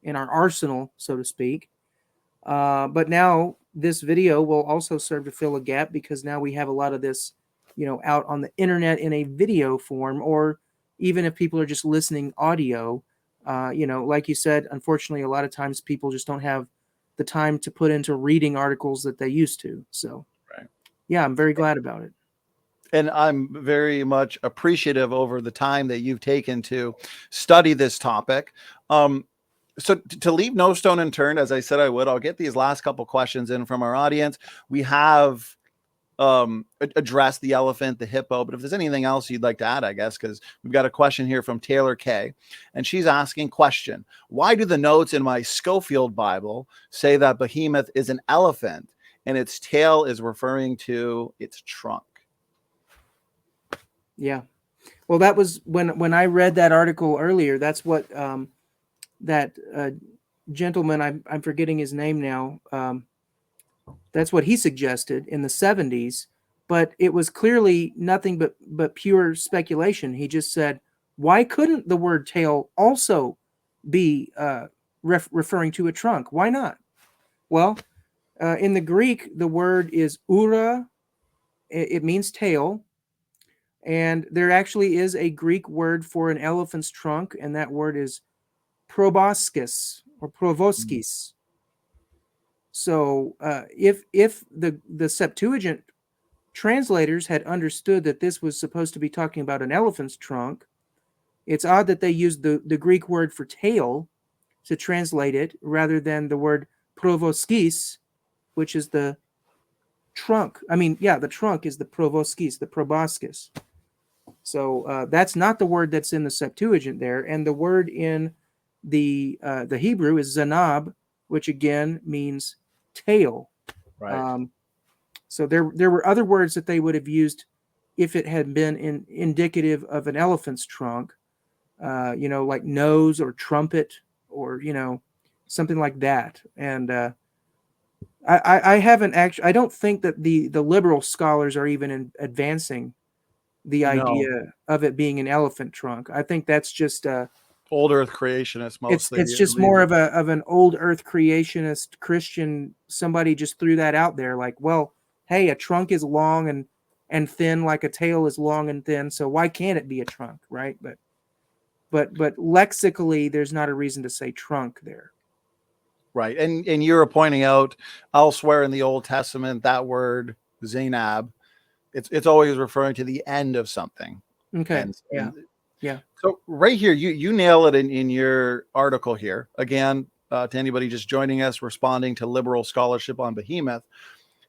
arsenal, so to speak. But now this video will also serve to fill a gap because now we have a lot of this, out on the internet in a video form, or even if people are just listening audio, like you said, unfortunately, a lot of times people just don't have the time to put into reading articles that they used to. So, yeah, I'm very glad about it. And I'm very much appreciative over the time that you've taken to study this topic. So to leave no stone unturned, as I said I would, I'll get these last couple questions in from our audience. We have addressed the elephant, the hippo, but if there's anything else you'd like to add, I guess, because we've got a question here from Taylor K. And she's asking, question, why do the notes in my Schofield Bible say that Behemoth is an elephant and its tail is referring to its trunk? Yeah. Well, that was when I read that article earlier, that's what that gentleman, I'm forgetting his name now. That's what he suggested in the 70s, but it was clearly nothing but pure speculation. He just said, why couldn't the word tail also be referring to a trunk. Why not? Well, in the Greek, the word is ura. It means tail. And there actually is a Greek word for an elephant's trunk, and that word is proboscis or provoskis. So if the Septuagint translators had understood that this was supposed to be talking about an elephant's trunk, it's odd that they used the Greek word for tail to translate it rather than the word provoskis, which is the trunk. I mean, yeah, the trunk is the provoskis, the proboscis. So that's not the word that's in the Septuagint there. And the word in the Hebrew is zanab, which again means tail. Right. So there were other words that they would have used if it had been indicative of an elephant's trunk, like nose or trumpet or, something like that. And I haven't actually, I don't think that the liberal scholars are even advancing the idea of it being an elephant trunk. I think that's just old Earth creationists mostly. It's just more of an old Earth creationist Christian. Somebody just threw that out there, like, well, hey, a trunk is long and thin, like a tail is long and thin, so why can't it be a trunk, right? But lexically, there's not a reason to say trunk there. Right, and you're pointing out elsewhere in the Old Testament that word zanab. It's always referring to the end of something. Okay. Yeah. So right here, you nail it in your article here. Again, to anybody just joining us, responding to liberal scholarship on Behemoth,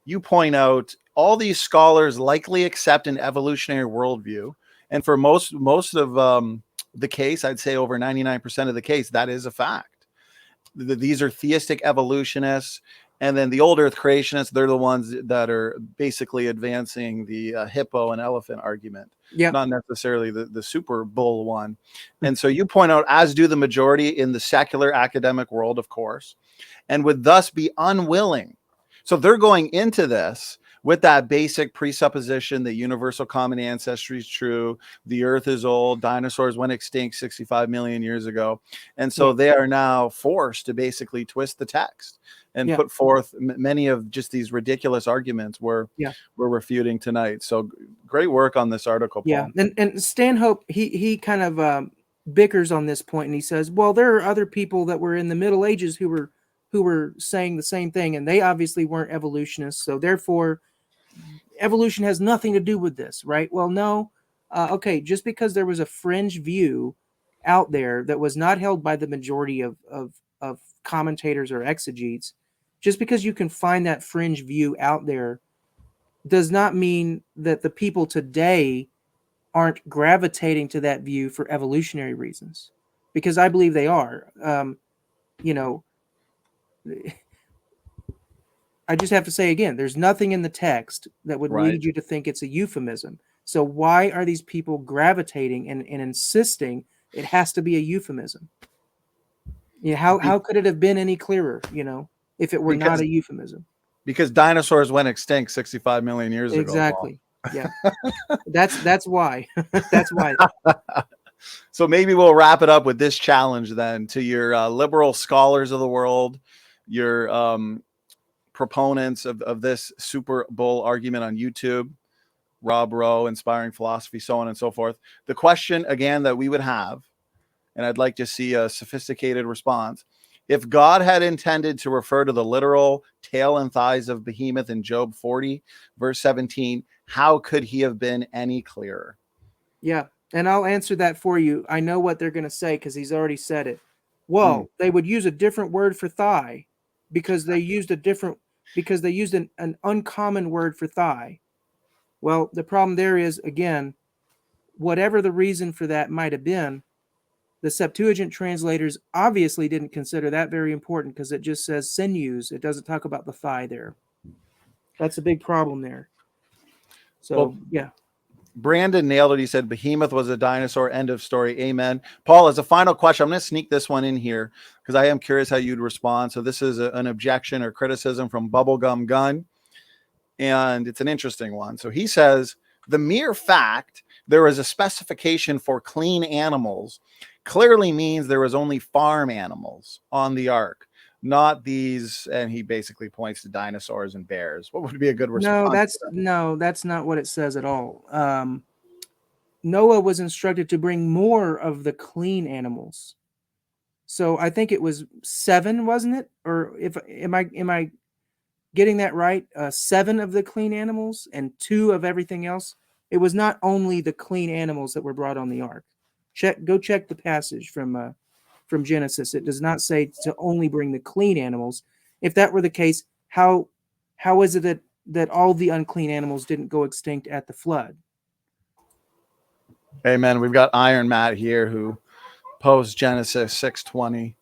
you point out all these scholars likely accept an evolutionary worldview, and for most of the case, I'd say over 99% of the case, that is a fact. These are theistic evolutionists. And then the old Earth creationists, they're the ones that are basically advancing the hippo and elephant argument, not necessarily the super bull one. And so you point out, as do the majority in the secular academic world, of course, and would thus be unwilling. So they're going into this with that basic presupposition that universal common ancestry is true, the Earth is old, dinosaurs went extinct 65 million years ago. And so they are now forced to basically twist the text and put forth many of just these ridiculous arguments we're refuting tonight. So great work on this article, Paul. Yeah, and Stanhope, he kind of bickers on this point, and he says, well, there are other people that were in the Middle Ages who were saying the same thing, and they obviously weren't evolutionists, so therefore evolution has nothing to do with this, right? Well, no. Okay, just because there was a fringe view out there that was not held by the majority of commentators or exegetes, just because you can find that fringe view out there does not mean that the people today aren't gravitating to that view for evolutionary reasons, because I believe they are. I just have to say again, there's nothing in the text that would lead you to think it's a euphemism. So why are these people gravitating and insisting it has to be a euphemism? How could it have been any clearer, if it were not a euphemism? Because dinosaurs went extinct 65 million years ago. Exactly. Yeah. That's why. That's why. So maybe we'll wrap it up with this challenge then to your liberal scholars of the world, your proponents of this super bull argument on YouTube, Rob Rowe, Inspiring Philosophy, so on and so forth. The question again that we would have, and I'd like to see a sophisticated response. If God had intended to refer to the literal tail and thighs of Behemoth in Job 40, verse 17, how could he have been any clearer? Yeah, and I'll answer that for you. I know what they're going to say because he's already said it. Well, they would use a different word for thigh because they used an uncommon word for thigh. Well, the problem there is, again, whatever the reason for that might have been, the Septuagint translators obviously didn't consider that very important because it just says sinews. It doesn't talk about the thigh there. That's a big problem there. So, yeah. Brandon nailed it. He said Behemoth was a dinosaur. End of story. Amen. Paul, as a final question, I'm going to sneak this one in here because I am curious how you'd respond. So this is an objection or criticism from Bubblegum Gun, and it's an interesting one. So he says, the mere fact there is a specification for clean animals clearly means there was only farm animals on the ark, not these. And he basically points to dinosaurs and bears. What would be a good response? That's not what it says at all. Noah was instructed to bring more of the clean animals. So I think it was 7, wasn't it? Or am I getting that right? 7 of the clean animals and 2 of everything else. It was not only the clean animals that were brought on the ark. Go check the passage from Genesis. It does not say to only bring the clean animals. If that were the case, how is it that all the unclean animals didn't go extinct at the flood? Amen. We've got Iron Matt here who posts Genesis 6:20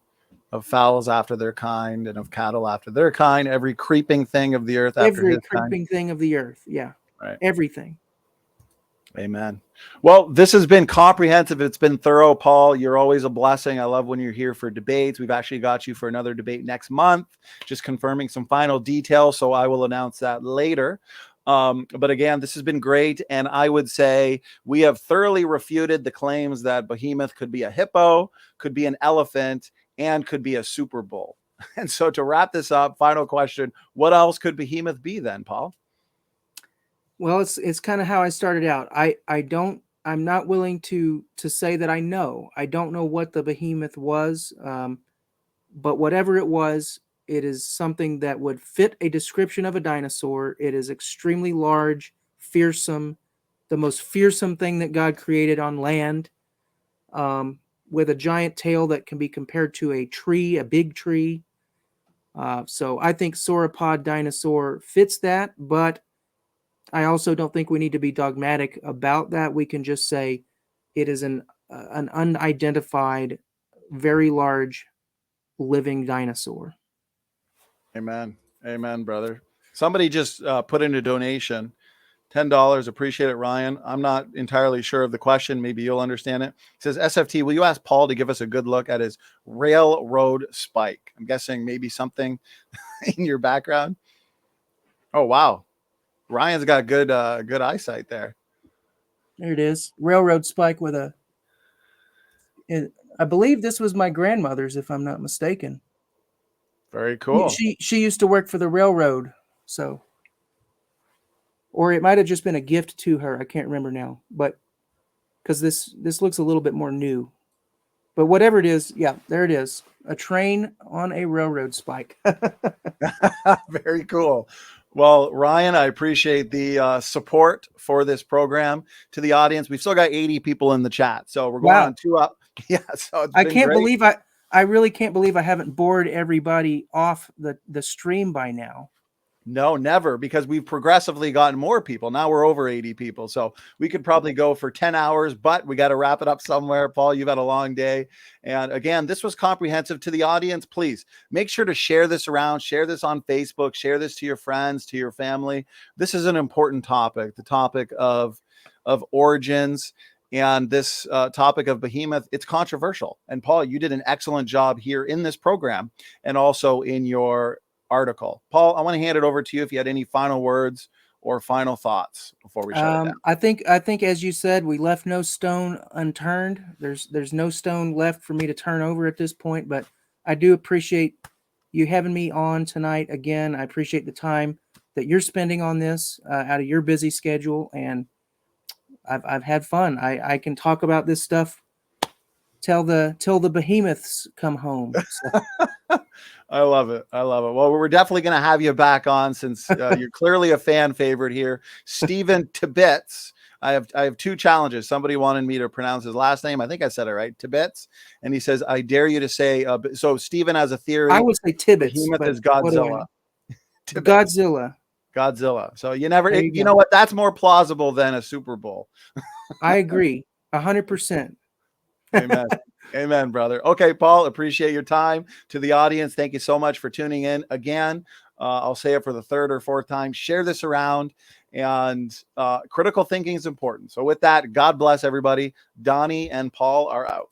of fowls after their kind and of cattle after their kind, every creeping thing of the earth after Every his creeping thing of the earth. Yeah. Right. Everything. Amen. Well, this has been comprehensive. It's been thorough, Paul. You're always a blessing. I love when you're here for debates. We've actually got you for another debate next month, just confirming some final details. So I will announce that later. But again, this has been great. And I would say we have thoroughly refuted the claims that Behemoth could be a hippo, could be an elephant, and could be a Super Bowl. And so to wrap this up, final question, what else could Behemoth be then, Paul? Well, it's kind of how I started out. I'm not willing to say that I know. I don't know what the Behemoth was, but whatever it was, it is something that would fit a description of a dinosaur. It is extremely large, fearsome, the most fearsome thing that God created on land, with a giant tail that can be compared to a tree, a big tree. So I think sauropod dinosaur fits that, but I also don't think we need to be dogmatic about that. We can just say it is an unidentified, very large living dinosaur. Amen. Amen, brother. Somebody just put in a donation, $10. Appreciate it, Ryan. I'm not entirely sure of the question. Maybe you'll understand it. It says, SFT, will you ask Paul to give us a good look at his railroad spike? I'm guessing maybe something in your background. Oh, wow. Ryan's got good eyesight there. There it is. Railroad spike with I believe this was my grandmother's, if I'm not mistaken. Very cool. She used to work for the railroad, so, or it might have just been a gift to her. I can't remember now, but because this looks a little bit more new. But whatever it is, yeah, there it is. A train on a railroad spike. Very cool. Well, Ryan, I appreciate the support for this program. To the audience, we've still got 80 people in the chat, so we're going on 2 up. Yeah, so it's been great. I really can't believe I haven't bored everybody off the stream by now. No, never, because we've progressively gotten more people. Now we're over 80 people. So we could probably go for 10 hours, but we got to wrap it up somewhere. Paul, you've had a long day. And again, this was comprehensive. To the audience, please make sure to share this around, share this on Facebook, share this to your friends, to your family. This is an important topic, the topic of origins. And this topic of Behemoth, it's controversial. And Paul, you did an excellent job here in this program and also in your article. Paul, I want to hand it over to you if you had any final words or final thoughts before we shut it down. I think as you said, we left no stone unturned. There's no stone left for me to turn over at this point, but I do appreciate you having me on tonight again. I appreciate the time that you're spending on this out of your busy schedule, and I've had fun. I can talk about this stuff till the behemoths come home. So. I love it. I love it. Well, we're definitely going to have you back on since you're clearly a fan favorite here. Stephen Tibbetts. I have 2 challenges. Somebody wanted me to pronounce his last name. I think I said it right. Tibbetts. And he says, I dare you to say, so Stephen has a theory. I would say Tibbetts. Behemoth is Godzilla. Godzilla. So you never, you know what? That's more plausible than a Super Bowl. I agree. 100%. Amen. Amen, brother. Okay, Paul, appreciate your time. To the audience, thank you so much for tuning in. Again, I'll say it for the 3rd or 4th time. Share this around, and critical thinking is important. So with that, God bless everybody. Donny and Paul are out.